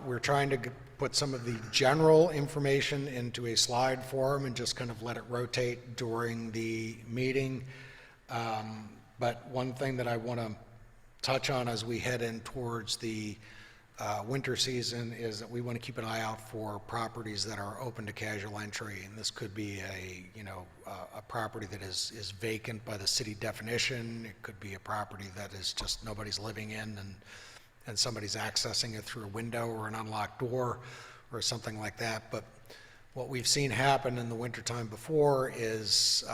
we're trying to put some of the general information into a slide form and just kind of let it rotate during the meeting. But one thing that I want to touch on as we head in towards the winter season is that we want to keep an eye out for properties that are open to casual entry, and this could be a property that is vacant by the city definition. It could be a property that is just nobody's living in, and somebody's accessing it through a window or an unlocked door or something like that. But what we've seen happen in the wintertime before is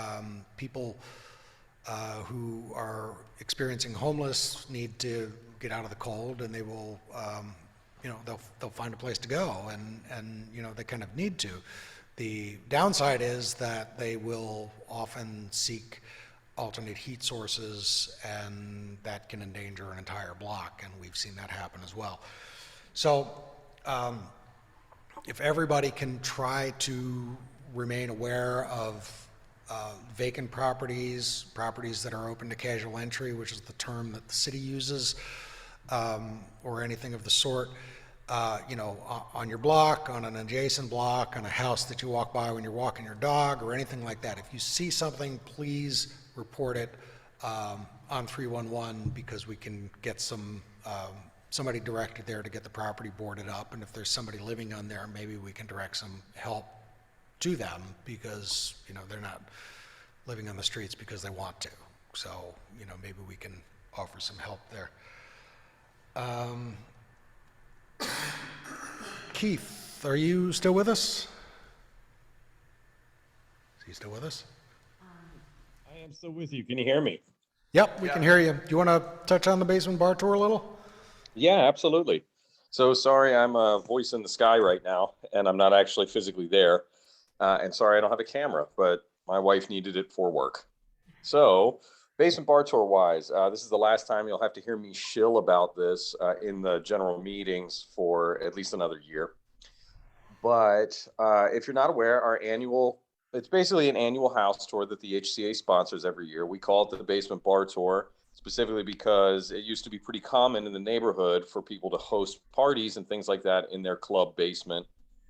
people who are experiencing homeless need to get out of the cold, and they will, they'll find a place to go, and they kind of need to. The downside is that they will often seek alternate heat sources, and that can endanger an entire block, and we've seen that happen as well. So if everybody can try to remain aware of vacant properties that are open to casual entry, which is the term that the city uses, or anything of the sort, on your block, on an adjacent block, on a house that you walk by when you're walking your dog, or anything like that. If you see something, please report it on 311, because we can get somebody directed there to get the property boarded up, and if there's somebody living on there, maybe we can direct some help to them, because they're not living on the streets because they want to. So maybe we can offer some help there. Keith, are you still with us? Is he still with us? I am still with you. Can you hear me? Yep, we can hear you. Do you want to touch on the basement bar tour a little? Yeah, absolutely. So sorry, I'm a voice in the sky right now, and I'm not actually physically there. And sorry, I don't have a camera, but my wife needed it for work. So basement bar tour wise, this is the last time you'll have to hear me shill about this in the general meetings for at least another year. But if you're not aware, it's basically an annual house tour that the HCA sponsors every year. We call it the basement bar tour, specifically because it used to be pretty common in the neighborhood for people to host parties and things like that in their club basement,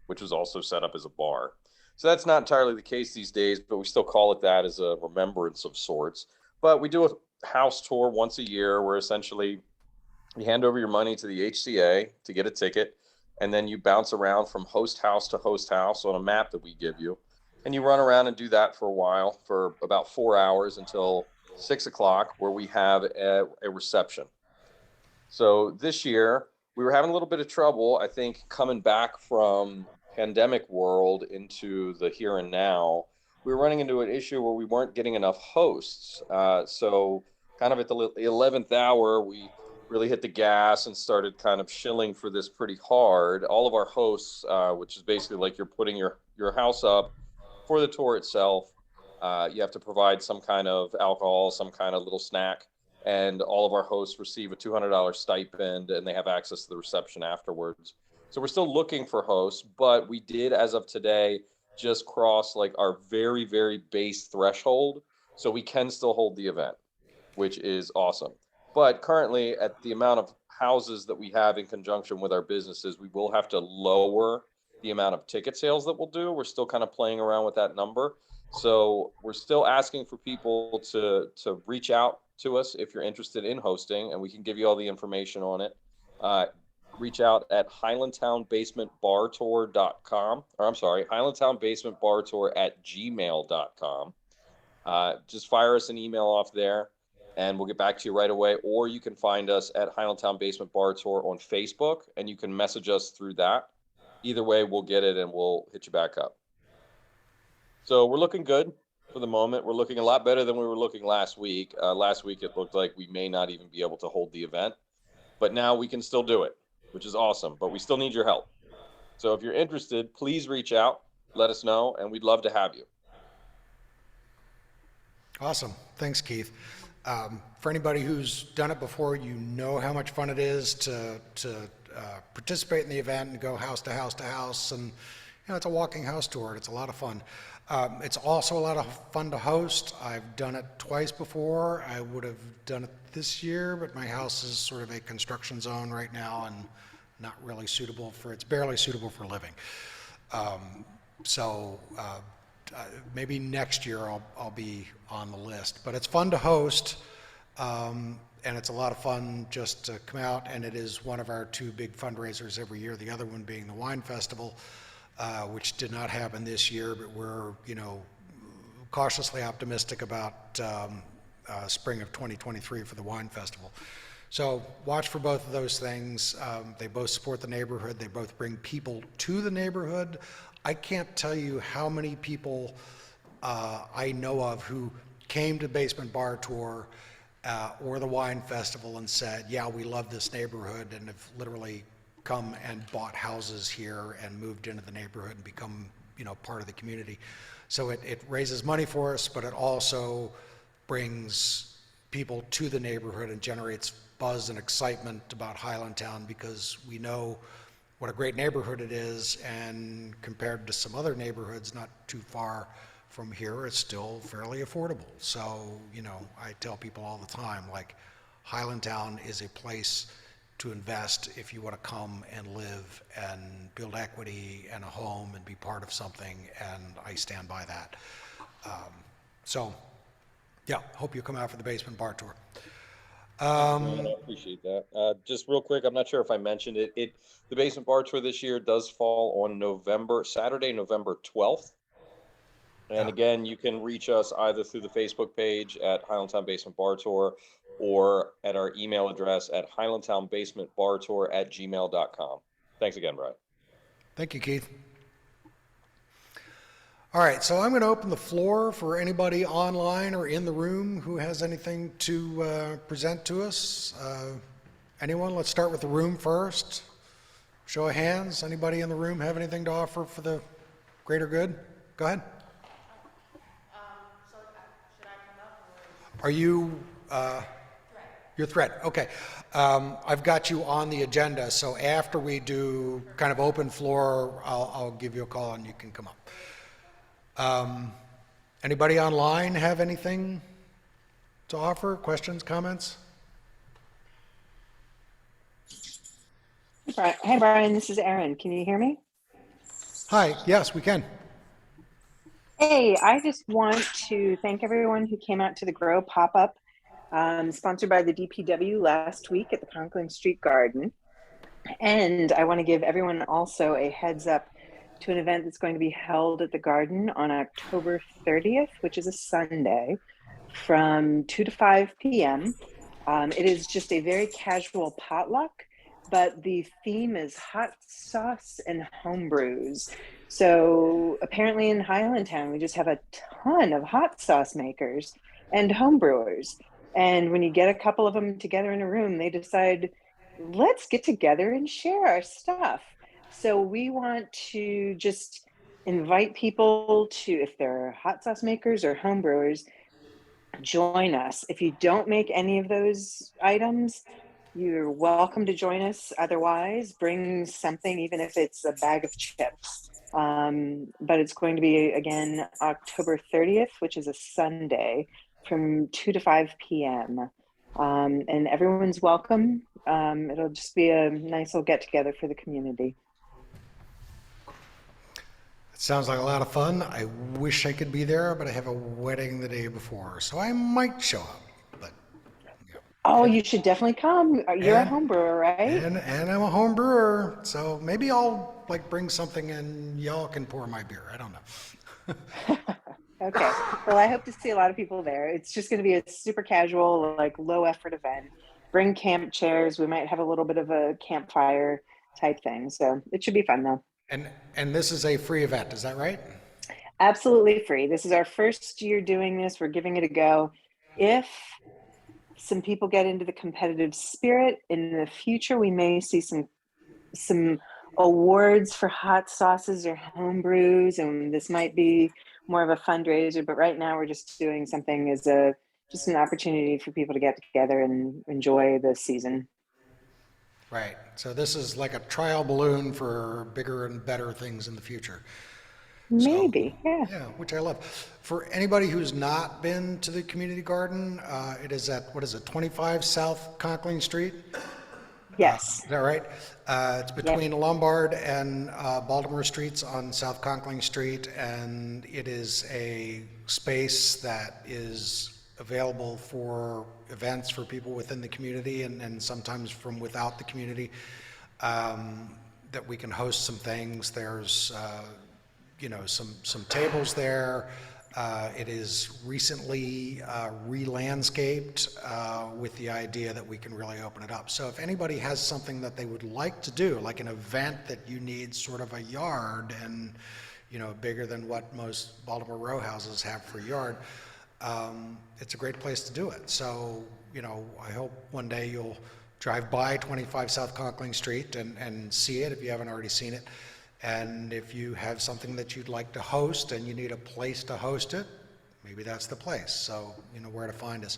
which was also set up as a bar. So that's not entirely the case these days, but we still call it that as a remembrance of sorts. But we do a house tour once a year where essentially you hand over your money to the HCA to get a ticket, and then you bounce around from host house to host house on a map that we give you. And you run around and do that for a while, for about 4 hours, until 6 o'clock, where we have a reception. So this year we were having a little bit of trouble, I think, coming back from pandemic world into the here and now. We were running into an issue where we weren't getting enough hosts. So kind of at the 11th hour, we really hit the gas and started kind of shilling for this pretty hard. All of our hosts, which is basically like you're putting your house up for the tour itself. You have to provide some kind of alcohol, some kind of little snack, and all of our hosts receive a $200 stipend, and they have access to the reception afterwards. So we're still looking for hosts, but we did, as of today, just cross like our very, very base threshold. So we can still hold the event, which is awesome. But currently, at the amount of houses that we have in conjunction with our businesses, we will have to lower the amount of ticket sales that we'll do. We're still kind of playing around with that number. So we're still asking for people to reach out to us if you're interested in hosting, and we can give you all the information on it. Reach out at highlandtownbasementbartour.com, or I'm sorry, highlandtownbasementbartour@gmail.com. Just fire us an email off there, and we'll get back to you right away. Or you can find us at Highlandtown Basement Bar Tour on Facebook, and you can message us through that. Either way, we'll get it and we'll hit you back up. So we're looking good for the moment. We're looking a lot better than we were looking last week. Last week, it looked like we may not even be able to hold the event, but now we can still do it, which is awesome, but we still need your help. So if you're interested, please reach out, let us know, and we'd love to have you. Awesome. Thanks, Keith. For anybody who's done it before, you know how much fun it is to participate in the event and go house to house to house. And, it's a walking house tour. It's a lot of fun. It's also a lot of fun to host. I've done it twice before. I would have done it this year, but my house is sort of a construction zone right now and not really suitable it's barely suitable for living. Maybe next year I'll be on the list, but it's fun to host. And it's a lot of fun just to come out, and it is one of our two big fundraisers every year, the other one being the Wine Festival, which did not happen this year, but we're, cautiously optimistic about spring of 2023 for the Wine Festival. So watch for both of those things. They both support the neighborhood. They both bring people to the neighborhood. I can't tell you how many people I know of who came to Basement Bar Tour or the Wine Festival and said, yeah, we love this neighborhood, and have literally come and bought houses here and moved into the neighborhood and become, part of the community. So it raises money for us, but it also brings people to the neighborhood and generates buzz and excitement about Highlandtown, because we know what a great neighborhood it is, and compared to some other neighborhoods not too far from here, it's still fairly affordable. So, I tell people all the time, like, Highlandtown is a place to invest if you want to come and live and build equity and a home and be part of something, and I stand by that. Hope you come out for the Basement Bar Tour. I appreciate that. Just real quick, I'm not sure if I mentioned it. The Basement Bar Tour this year does fall on Saturday, November 12th. And again, you can reach us either through the Facebook page at Highlandtown Basement Bar Tour or at our email address at highlandtownbasementbartour@gmail.com. Thanks again, Brian. Thank you, Keith. All right, so I'm going to open the floor for anybody online or in the room who has anything to present to us. Anyone? Let's start with the room first. Show of hands. Anybody in the room have anything to offer for the greater good? Go ahead. Should I come up? Are you... Your threat. Okay. I've got you on the agenda, so after we do kind of open floor, I'll give you a call and you can come up. Anybody online have anything to offer? Questions, comments? Hey, Brian, this is Erin. Can you hear me? Hi. Yes, we can. Hey, I just want to thank everyone who came out to the Grow pop-up, sponsored by the DPW last week at the Conklin Street Garden. And I want to give everyone also a heads up to an event that's going to be held at the garden on October 30th, which is a Sunday, from 2 to 5 p.m. It is just a very casual potluck, but the theme is hot sauce and home brews. So apparently in Highlandtown, we just have a ton of hot sauce makers and home brewers. And when you get a couple of them together in a room, they decide, let's get together and share our stuff. So we want to just invite people to, if they're hot sauce makers or home brewers, join us. If you don't make any of those items, you're welcome to join us. Otherwise, bring something, even if it's a bag of chips. But it's going to be, again, October 30th, which is a Sunday, from 2 to 5 p.m. And everyone's welcome. It'll just be a nice little get together for the community. Sounds like a lot of fun. I wish I could be there, but I have a wedding the day before, so I might show up. But oh, you should definitely come. You're a home brewer, right? And I'm a home brewer, so maybe I'll like bring something and y'all can pour my beer. I don't know. Okay. Well, I hope to see a lot of people there. It's just going to be a super casual, like low effort event. Bring camp chairs. We might have a little bit of a campfire type thing. So it should be fun though. And this is a free event, is that right? Absolutely free. This is our first year doing this. We're giving it a go. If some people get into the competitive spirit in the future, we may see some awards for hot sauces or home brews, and this might be more of a fundraiser. But right now, we're just doing something as just an opportunity for people to get together and enjoy the season. Right. So this is like a trial balloon for bigger and better things in the future. Maybe, yeah. Yeah, which I love. For anybody who's not been to the community garden, it is at, 25 South Conkling Street? Yes. Is that right? It's between Lombard and Baltimore Streets on South Conkling Street, and it is a space that is available for events for people within the community and sometimes from without the community, that we can host some things. There's some tables there. It is recently re-landscaped with the idea that we can really open it up. So if anybody has something that they would like to do, like an event that you need sort of a yard and, bigger than what most Baltimore row houses have for a yard, it's a great place to do it. So, I hope one day you'll drive by 25 South Conkling Street and see it if you haven't already seen it. And if you have something that you'd like to host and you need a place to host it, maybe that's the place. So, where to find us.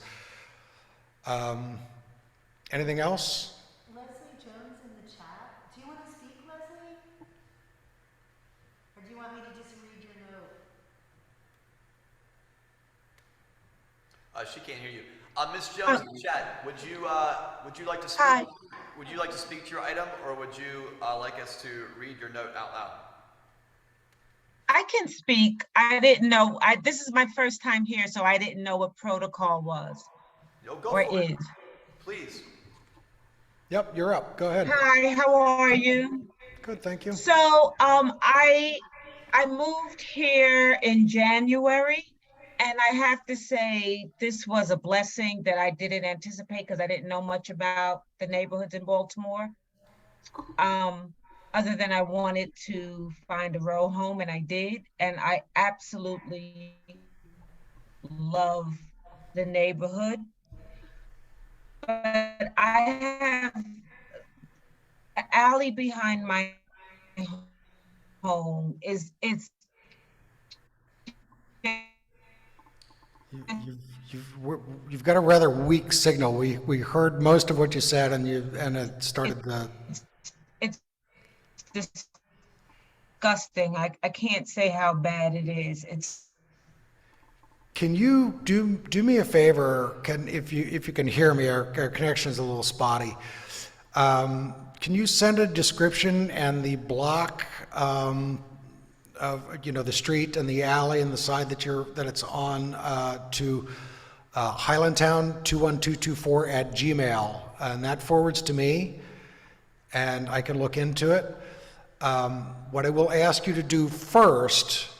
Anything else? Leslie Jones in the chat. Do you want to speak, Leslie? Or do you want me to just read your note? She can't hear you. Ms. Jones in the chat, would you like to speak? Hi. Would you like to speak to your item, or would you like us to read your note out loud? I can speak. I didn't know. This is my first time here, so I didn't know what protocol was. Go or for is. it. Please. Yep, you're up. Go ahead. Hi, how are you? Good, thank you. So I moved here in January, and I have to say this was a blessing that I didn't anticipate because I didn't know much about the neighborhoods in Baltimore. Other than I wanted to find a row home, and I did, and I absolutely love the neighborhood. But I have an alley behind my home. You've got a rather weak signal. We heard most of what you said, and it started the. It's disgusting. I can't say how bad it is. Can you do me a favor? If you can hear me, our connection is a little spotty. Can you send a description and the block of the street and the alley and the side that it's on to Highlandtown21224@gmail, and that forwards to me, and I can look into it. What I will ask you to do first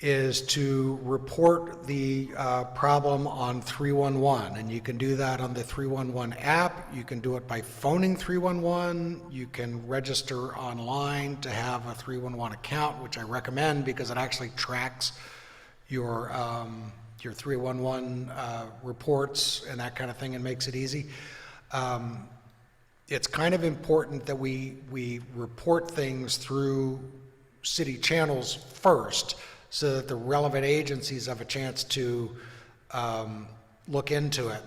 is to report the problem on 311. And you can do that on the 311 app. You can do it by phoning 311. You can register online to have a 311 account, which I recommend because it actually tracks your 311 reports and that kind of thing and makes it easy. It's kind of important that we report things through city channels first, so that the relevant agencies have a chance to look into it.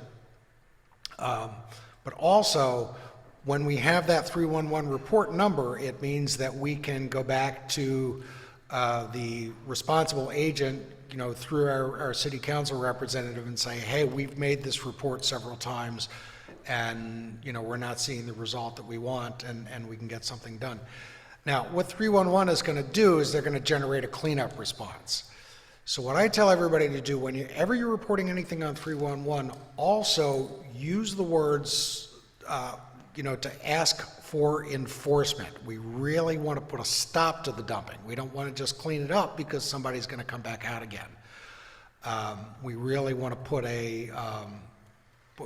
But also, when we have that 311 report number, it means that we can go back to the responsible agent, you know, through our city council representative and say, hey, we've made this report several times and, you know, we're not seeing the result that we want, and we can get something done. Now, what 311 is going to do is they're going to generate a cleanup response. So what I tell everybody to do whenever you're reporting anything on 311, also use the words, you know, to ask for enforcement. We really want to put a stop to the dumping. We don't want to just clean it up because somebody's going to come back out again. We really want to put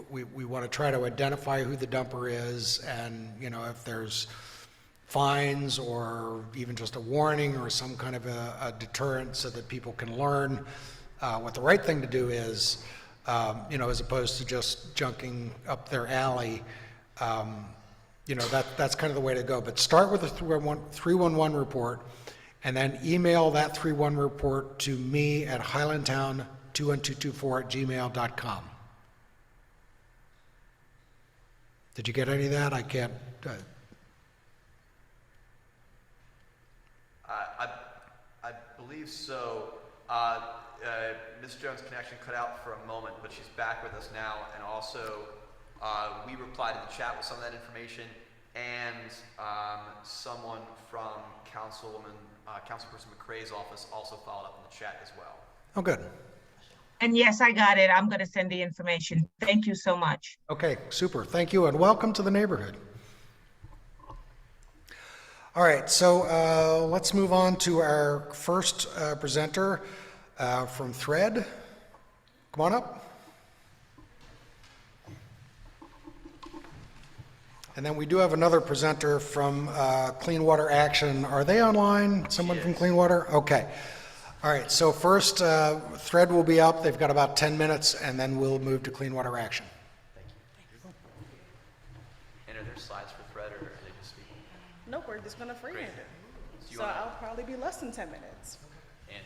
we want to try to identify who the dumper is, and, you know, if there's fines or even just a warning or some kind of a deterrent so that people can learn what the right thing to do is, you know, as opposed to just junking up their alley. You know, that's kind of the way to go. But start with a 311 report, and then email that 311 report to me at highlandtown21224@gmail.com. Did you get any of that? I can't. I believe so. Ms. Jones can actually cut out for a moment, but she's back with us now. And also, we replied in the chat with some of that information, and someone from Councilperson McCrae's office also followed up in the chat as well. Oh, good. And yes, I got it. I'm going to send the information. Thank you so much. Okay, super. Thank you, and welcome to the neighborhood. All right, so let's move on to our first presenter from Thread. Come on up. And then we do have another presenter from Clean Water Action. Are they online? Someone from Clean Water? Okay. All right, so first, Thread will be up. They've got about 10 minutes, and then we'll move to Clean Water Action. Thank you. And are there slides for Thread, or are they just speaking? Nope, we're just gonna freehand it. So So I'll probably be less than 10 minutes. And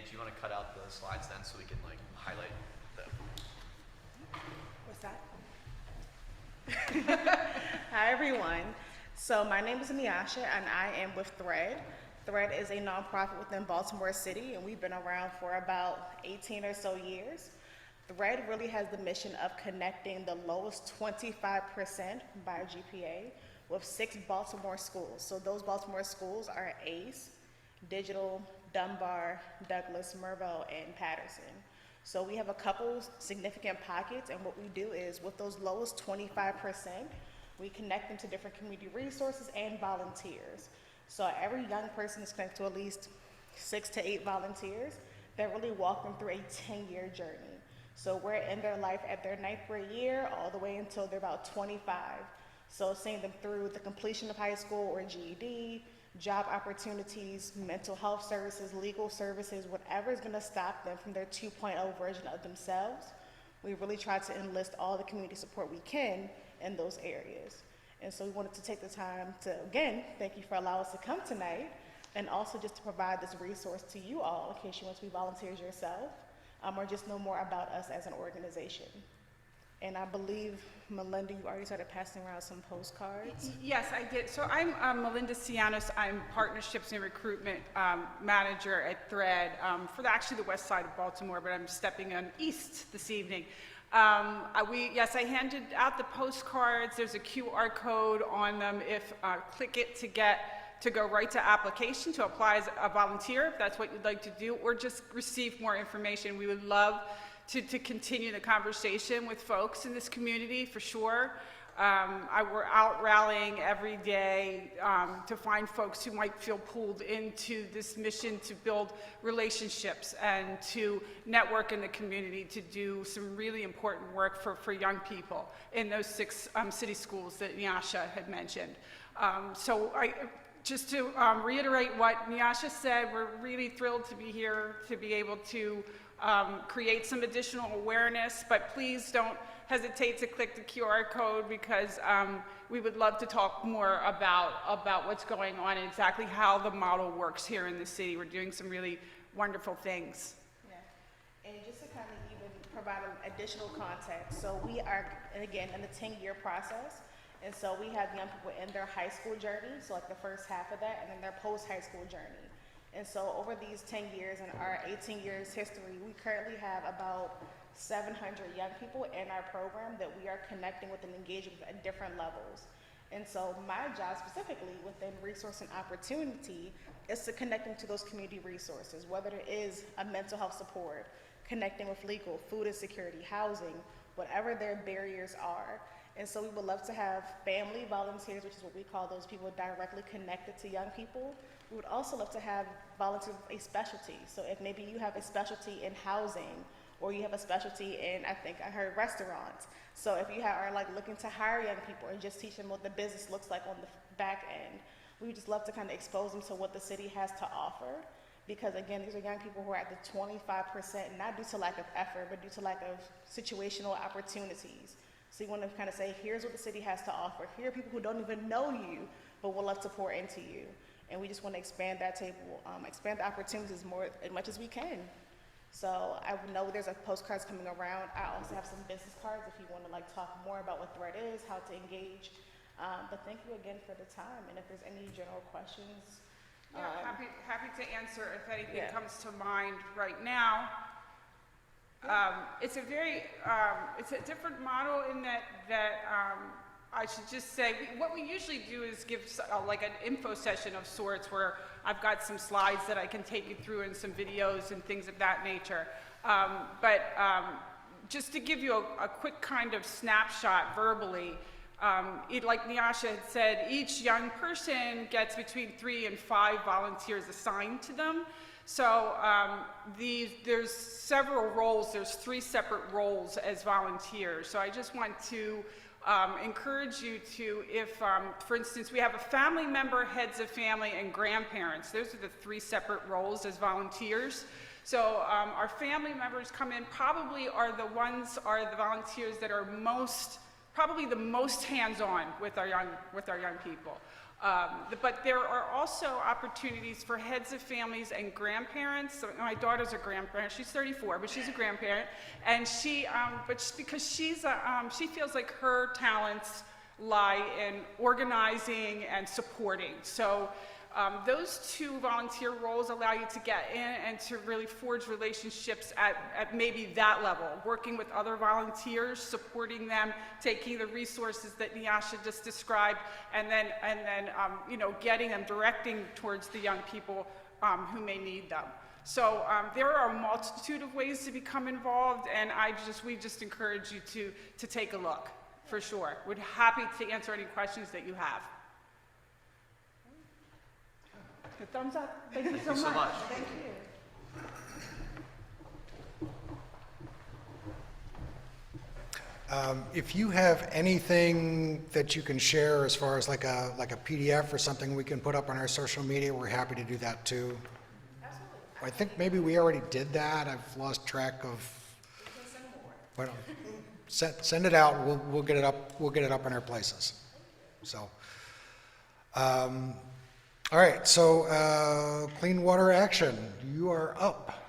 do you want to cut out the slides then so we can like highlight them? What's that? Hi, everyone. So my name is Miasha, and I am with Thread. Thread is a nonprofit within Baltimore City, and we've been around for about 18 or so years. Thread really has the mission of connecting the lowest 25% by GPA with 6 Baltimore schools. So those Baltimore schools are ACE, Digital, Dunbar, Douglas, Mervo, and Patterson. So we have a couple significant pockets, and what we do is with those lowest 25%, we connect them to different community resources and volunteers. So every young person is connected to at least 6 to 8 volunteers that really walk them through a 10-year journey. So we're in their life at their 9th grade year all the way until they're about 25. So seeing them through the completion of high school or GED, job opportunities, mental health services, legal services, whatever is gonna stop them from their 2.0 version of themselves. We really try to enlist all the community support we can in those areas. And so we wanted to take the time to, again, thank you for allowing us to come tonight, and also just to provide this resource to you all in case you want to be volunteers yourself, or just know more about us as an organization. And I believe, Melinda, you already started passing around some postcards. Yes, I did. So I'm Melinda Cianos. I'm Partnerships and Recruitment Manager at Thread for actually the west side of Baltimore, but I'm stepping on east this evening. Yes, I handed out the postcards. There's a QR code on them. If click it to go right to application to apply as a volunteer, if that's what you'd like to do, or just receive more information. We would love to continue the conversation with folks in this community for sure. We're out rallying every day to find folks who might feel pulled into this mission to build relationships and to network in the community, to do some really important work for young people in those 6 city schools that Nyasha had mentioned. Just to reiterate what Nyasha said, we're really thrilled to be here to be able to create some additional awareness, but please don't hesitate to click the QR code, because we would love to talk more about what's going on and exactly how the model works here in the city. We're doing some really wonderful things. Yeah. And just to kind of even provide additional context, so we are, again, in the 10-year process, and so we have young people in their high school journey, so like the first half of that, and then their post-high school journey. And so over these 10 years and our 18 years history, we currently have about 700 young people in our program that we are connecting with and engaging with at different levels. And so my job specifically within resource and opportunity is to connect them to those community resources, whether it is a mental health support, connecting with legal, food insecurity, housing, whatever their barriers are. And so we would love to have family volunteers, which is what we call those people directly connected to young people. We would also love to have volunteers with a specialty. So if maybe you have a specialty in housing, or you have a specialty in, I heard restaurants. So if you are like looking to hire young people and just teach them what the business looks like on the back end, we would just love to kind of expose them to what the city has to offer. Because again, these are young people who are at the 25%, not due to lack of effort, but due to lack of situational opportunities. So you want to kind of say, here's what the city has to offer. Here are people who don't even know you, but would love to pour into you. And we just want to expand that table, expand the opportunities as much as we can. So I know there's a postcards coming around. I also have some business cards if you want to like talk more about what Thread is, how to engage. But thank you again for the time. And if there's any general questions. Yeah, happy to answer if anything comes to mind right now. It's a very, it's a different model in that I should just say, what we usually do is give like an info session of sorts where I've got some slides that I can take you through and some videos and things of that nature. Just to give you a quick kind of snapshot verbally, like Nyasha had said, each young person gets between 3 and 5 volunteers assigned to them. So there's several roles, there's 3 separate roles as volunteers. So I just want to encourage you to, if, for instance, we have a family member, heads of family, and grandparents. Those are the 3 separate roles as volunteers. So our family members come in, probably are the volunteers that are probably the most hands-on with our young people. But there are also opportunities for heads of families and grandparents. So my daughter's a grandparent. She's 34, but she's a grandparent. And because she feels like her talents lie in organizing and supporting. So those 2 volunteer roles allow you to get in and to really forge relationships at maybe that level, working with other volunteers, supporting them, taking the resources that Nyasha just described, and then getting them, directing towards the young people who may need them. So there are a multitude of ways to become involved, and we just encourage you to take a look, for sure. We're happy to answer any questions that you have. A thumbs up. Thank you so much. Thank you. If you have anything that you can share as far as like a PDF or something we can put up on our social media, we're happy to do that too. Absolutely. I think maybe we already did that. I've lost track of. But send it out. We'll get it up. We'll get it up in our places. So. All right, so Clean Water Action, you are up.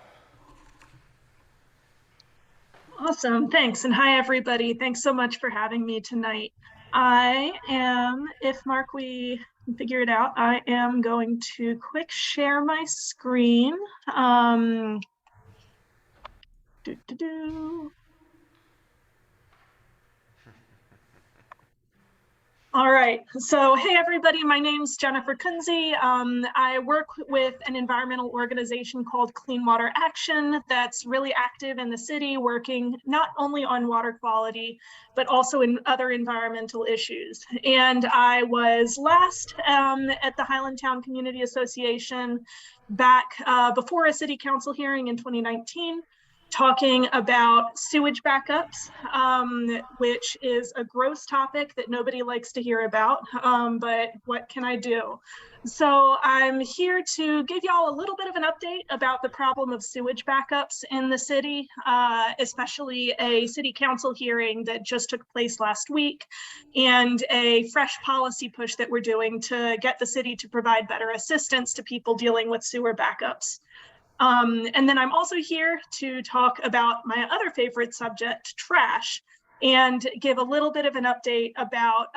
Awesome, thanks, and hi everybody. Thanks so much for having me tonight. I am, if Mark, we can figure it out, I am going to quick share my screen. All right, so hey everybody, my name's Jennifer Kunze. I work with an environmental organization called Clean Water Action that's really active in the city, working not only on water quality, but also in other environmental issues. And I was last at the Highlandtown Community Association back before a city council hearing in 2019. Talking about sewage backups, which is a gross topic that nobody likes to hear about, but what can I do? So I'm here to give y'all a little bit of an update about the problem of sewage backups in the city, especially a city council hearing that just took place last week, and a fresh policy push that we're doing to get the city to provide better assistance to people dealing with sewer backups. And then I'm also here to talk about my other favorite subject, trash, and give a little bit of an update about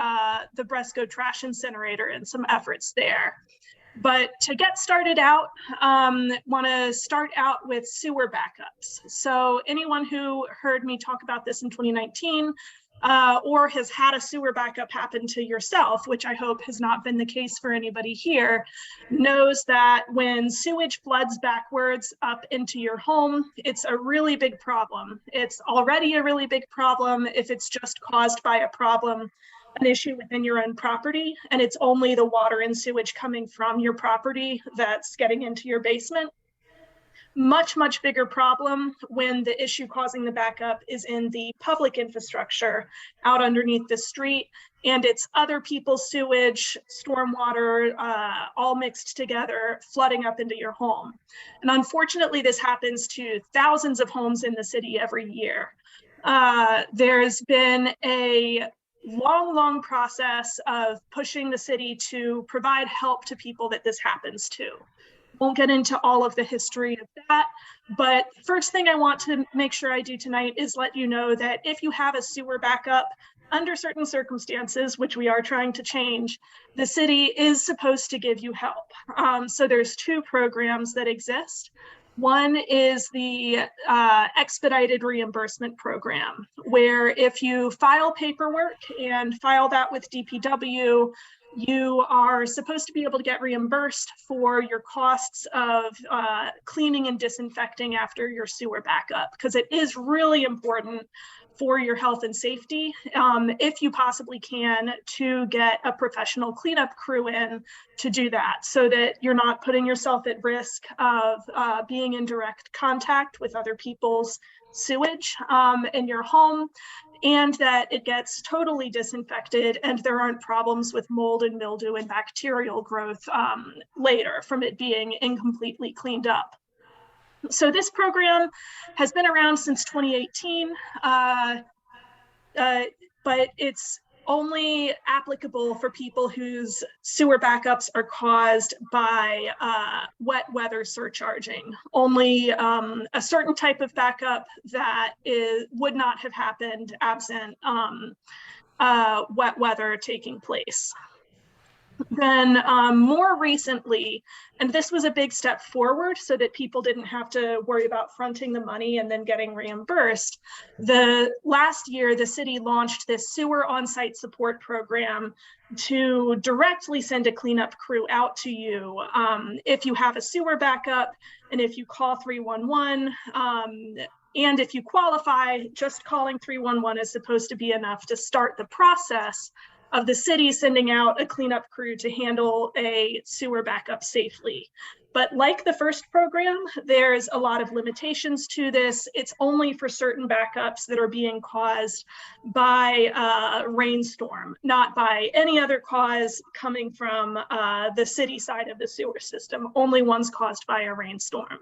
the Bresco trash incinerator and some efforts there. But to get started out, want to start out with sewer backups. So anyone who heard me talk about this in 2019 or has had a sewer backup happen to yourself, which I hope has not been the case for anybody here, knows that when sewage floods backwards up into your home, it's a really big problem. It's already a really big problem if it's just caused by a problem, an issue within your own property, and it's only the water and sewage coming from your property that's getting into your basement. Much, much bigger problem when the issue causing the backup is in the public infrastructure out underneath the street, and it's other people's sewage, stormwater, all mixed together, flooding up into your home. And unfortunately, this happens to thousands of homes in the city every year. There's been a long process of pushing the city to provide help to people that this happens to. Won't get into all of the history of that, but first thing I want to make sure I do tonight is let you know that if you have a sewer backup, under certain circumstances, which we are trying to change, the city is supposed to give you help. So there's two programs that exist. One is the expedited reimbursement program, where if you file paperwork and file that with DPW, you are supposed to be able to get reimbursed for your costs of cleaning and disinfecting after your sewer backup, because it is really important for your health and safety, if you possibly can, to get a professional cleanup crew in to do that, so that you're not putting yourself at risk of being in direct contact with other people's sewage in your home, and that it gets totally disinfected and there aren't problems with mold and mildew and bacterial growth later from it being incompletely cleaned up. So this program has been around since 2018, but it's only applicable for people whose sewer backups are caused by wet weather surcharging. Only a certain type of backup that would not have happened absent wet weather taking place. Then more recently, and this was a big step forward so that people didn't have to worry about fronting the money and then getting reimbursed. Last year, the city launched this sewer on-site support program to directly send a cleanup crew out to you if you have a sewer backup and if you call 311. And if you qualify, just calling 311 is supposed to be enough to start the process of the city sending out a cleanup crew to handle a sewer backup safely. But like the first program, there's a lot of limitations to this. It's only for certain backups that are being caused by a rainstorm, not by any other cause coming from the city side of the sewer system, only ones caused by a rainstorm.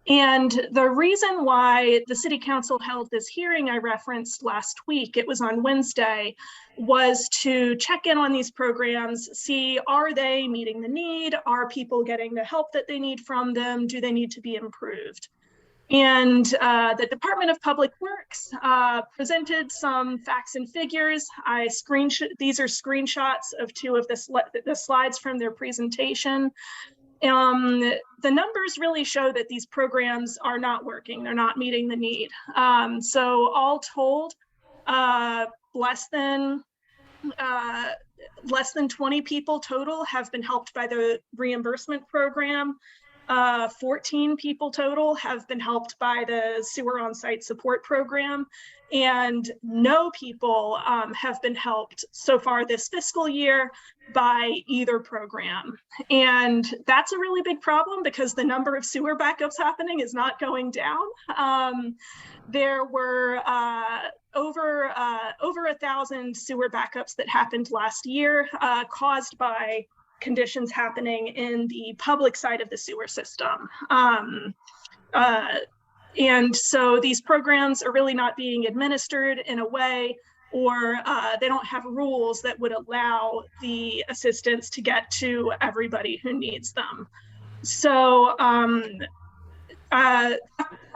And the reason why the city council held this hearing I referenced last week, it was on Wednesday, was to check in on these programs, see, are they meeting the need? Are people getting the help that they need from them? Do they need to be improved? And the Department of Public Works presented some facts and figures. These are screenshots of two of the slides from their presentation. The numbers really show that these programs are not working. They're not meeting the need. So all told, less than less than 20 people total have been helped by the reimbursement program. 14 people total have been helped by the sewer on-site support program, and no people have been helped so far this fiscal year by either program. And that's a really big problem because the number of sewer backups happening is not going down. There were over 1,000 sewer backups that happened last year, caused by conditions happening in the public side of the sewer system. And so these programs are really not being administered in a way, or they don't have rules that would allow the assistance to get to everybody who needs them. So that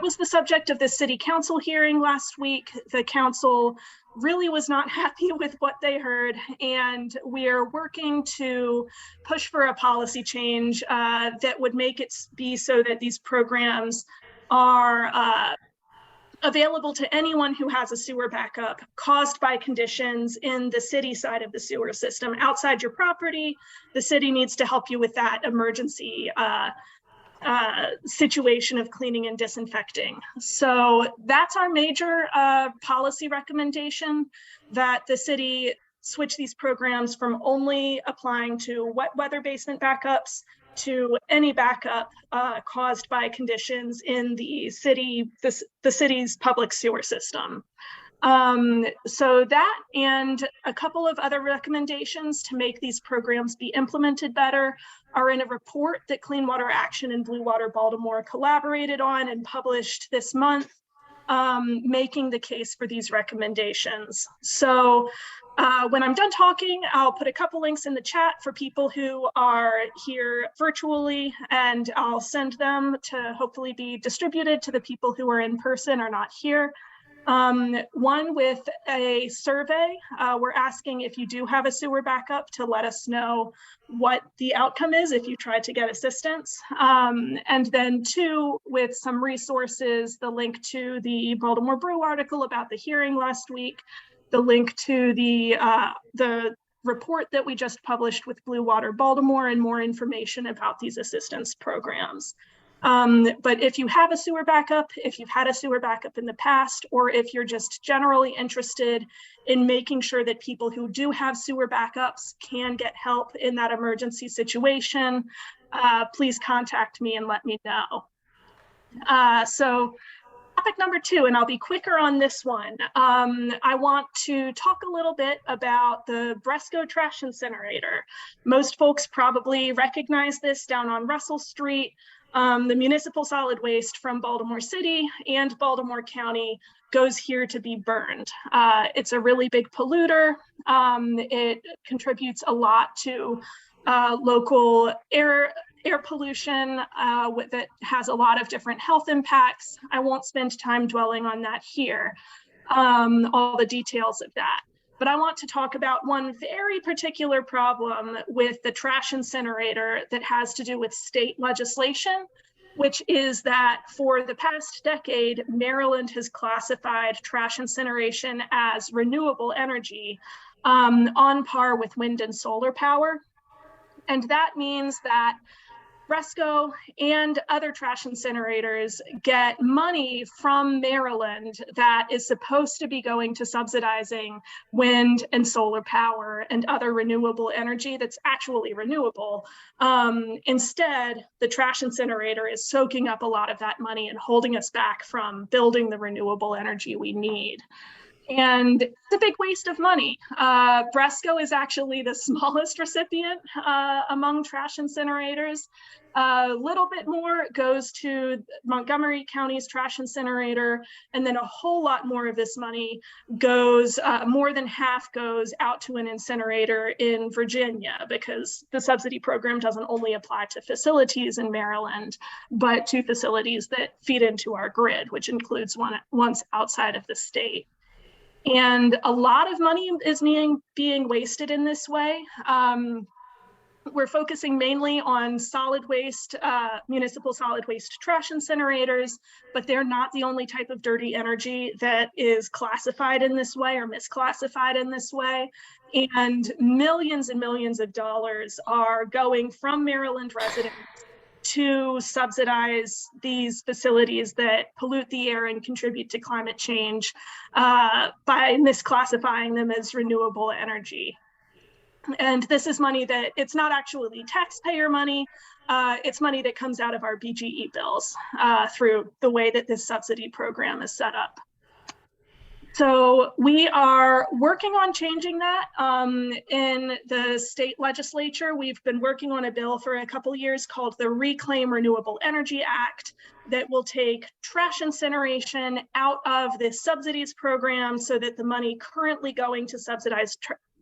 was the subject of the city council hearing last week. The council really was not happy with what they heard, and we're working to push for a policy change that would make it be so that these programs are available to anyone who has a sewer backup caused by conditions in the city side of the sewer system. Outside your property, the city needs to help you with that emergency situation of cleaning and disinfecting. So that's our major policy recommendation, that the city switch these programs from only applying to wet weather basement backups to any backup caused by conditions in the city, the city's public sewer system. So that and a couple of other recommendations to make these programs be implemented better are in a report that Clean Water Action and Blue Water Baltimore collaborated on and published this month, making the case for these recommendations. So when I'm done talking, I'll put a couple links in the chat for people who are here virtually, and I'll send them to hopefully be distributed to the people who are in person or not here. One with a survey. We're asking if you do have a sewer backup to let us know what the outcome is if you tried to get assistance. And then two, with some resources, the link to the Baltimore Brew article about the hearing last week, the link to the report that we just published with Blue Water Baltimore, and more information about these assistance programs. But if you have a sewer backup, if you've had a sewer backup in the past, or if you're just generally interested in making sure that people who do have sewer backups can get help in that emergency situation, please contact me and let me know. So topic number 2, and I'll be quicker on this one. I want to talk a little bit about the Bresco trash incinerator. Most folks probably recognize this down on Russell Street. The municipal solid waste from Baltimore City and Baltimore County goes here to be burned. It's a really big polluter. It contributes a lot to local air pollution that has a lot of different health impacts. I won't spend time dwelling on that here, all the details of that. But I want to talk about one very particular problem with the trash incinerator that has to do with state legislation, which is that for the past decade, Maryland has classified trash incineration as renewable energy on par with wind and solar power. And that means that Bresco and other trash incinerators get money from Maryland that is supposed to be going to subsidizing wind and solar power and other renewable energy that's actually renewable. Instead, the trash incinerator is soaking up a lot of that money and holding us back from building the renewable energy we need. And it's a big waste of money. Bresco is actually the smallest recipient among trash incinerators. A little bit more goes to Montgomery County's trash incinerator, and then a whole lot more of this money goes, more than half goes out to an incinerator in Virginia, because the subsidy program doesn't only apply to facilities in Maryland, but to facilities that feed into our grid, which includes ones outside of the state. And a lot of money is being wasted in this way. we're focusing mainly on solid waste, municipal solid waste trash incinerators, but they're not the only type of dirty energy that is classified in this way or misclassified in this way. And millions of dollars are going from Maryland residents to subsidize these facilities that pollute the air and contribute to climate change by misclassifying them as renewable energy. And this is money that it's not actually taxpayer money. It's money that comes out of our BGE bills through the way that this subsidy program is set up. So we are working on changing that in the state legislature. We've been working on a bill for a couple years called the Reclaim Renewable Energy Act that will take trash incineration out of the subsidies program so that the money currently going to subsidize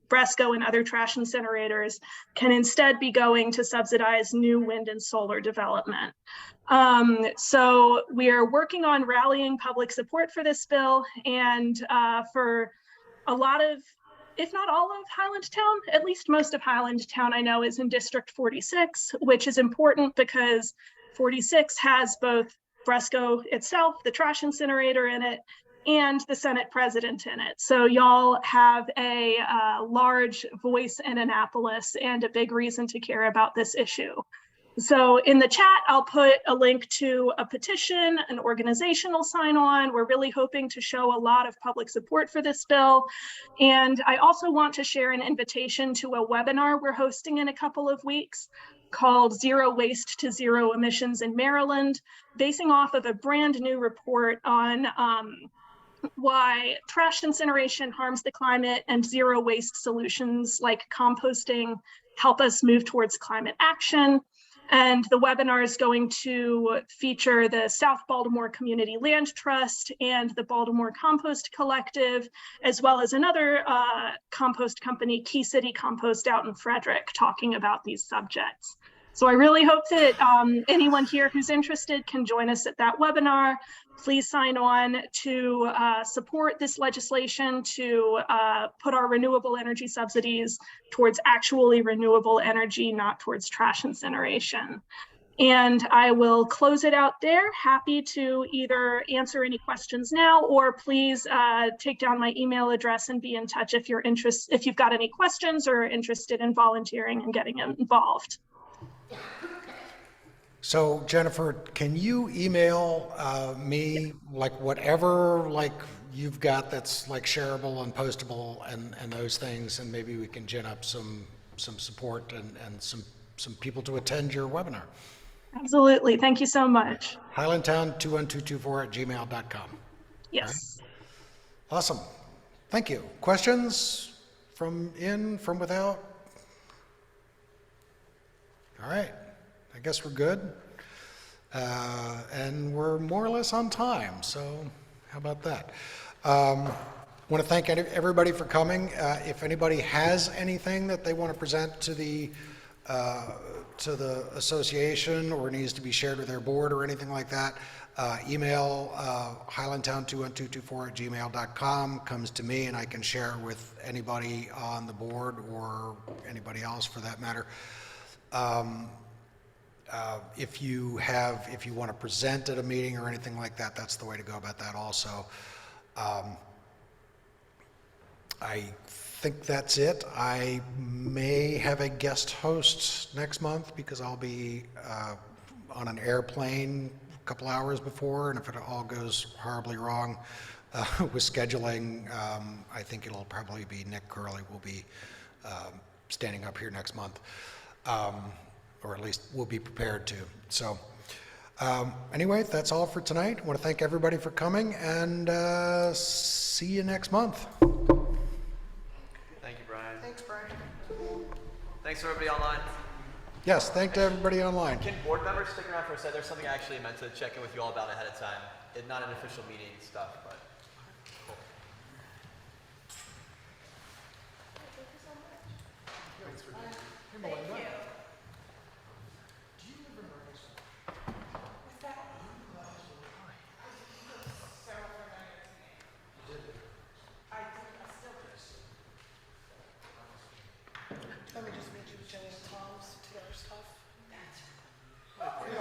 Bresco and other trash incinerators can instead be going to subsidize new wind and solar development. So we are working on rallying public support for this bill, and for a lot of, if not all of Highlandtown, at least most of Highlandtown I know is in District 46, which is important because 46 has both Bresco itself, the trash incinerator in it, and the Senate president in it. So y'all have a large voice in Annapolis and a big reason to care about this issue. So in the chat, I'll put a link to a petition, an organizational sign-on. We're really hoping to show a lot of public support for this bill. And I also want to share an invitation to a webinar we're hosting in a couple of weeks called Zero Waste to Zero Emissions in Maryland, basing off of a brand new report on why trash incineration harms the climate and zero waste solutions like composting help us move towards climate action. And the webinar is going to feature the South Baltimore Community Land Trust and the Baltimore Compost Collective, as well as another compost company, Key City Compost out in Frederick, talking about these subjects. So I really hope that anyone here who's interested can join us at that webinar. Please sign on to support this legislation to put our renewable energy subsidies towards actually renewable energy, not towards trash incineration. And I will close it out there. Happy to either answer any questions now, or please take down my email address and be in touch if you're interested, if you've got any questions or are interested in volunteering and getting involved. So Jennifer, can you email me like whatever like you've got that's like shareable and postable and those things, and maybe we can gin up some support and some people to attend your webinar. Absolutely. Thank you so much. Highlandtown21224@gmail.com. Yes. Right? Awesome. Thank you. Questions from without? All right. I guess we're good. And we're more or less on time. So how about that? Want to thank everybody for coming. If anybody has anything that they want to present to the association or needs to be shared with their board or anything like that, email highlandtown21224@gmail.com, comes to me, and I can share with anybody on the board or anybody else for that matter. If you want to present at a meeting or anything like that, that's the way to go about that also. I think that's it. I may have a guest host next month because I'll be on an airplane a couple hours before, and if it all goes horribly wrong with scheduling, I think it'll probably be Nick Curley will be standing up here next month. Or at least we'll be prepared to. So anyway, that's all for tonight. I want to thank everybody for coming, and see you next month. Thank you, Brian. Thanks, Brian. Thanks everybody online. Yes, thank to everybody online. Can board members stick around for a second? There's something I actually meant to check in with you all about ahead of time. It's not an official meeting stuff, but cool. Thank you. Let me just meet you with Jenny and Tom's. stuff. That's Yeah,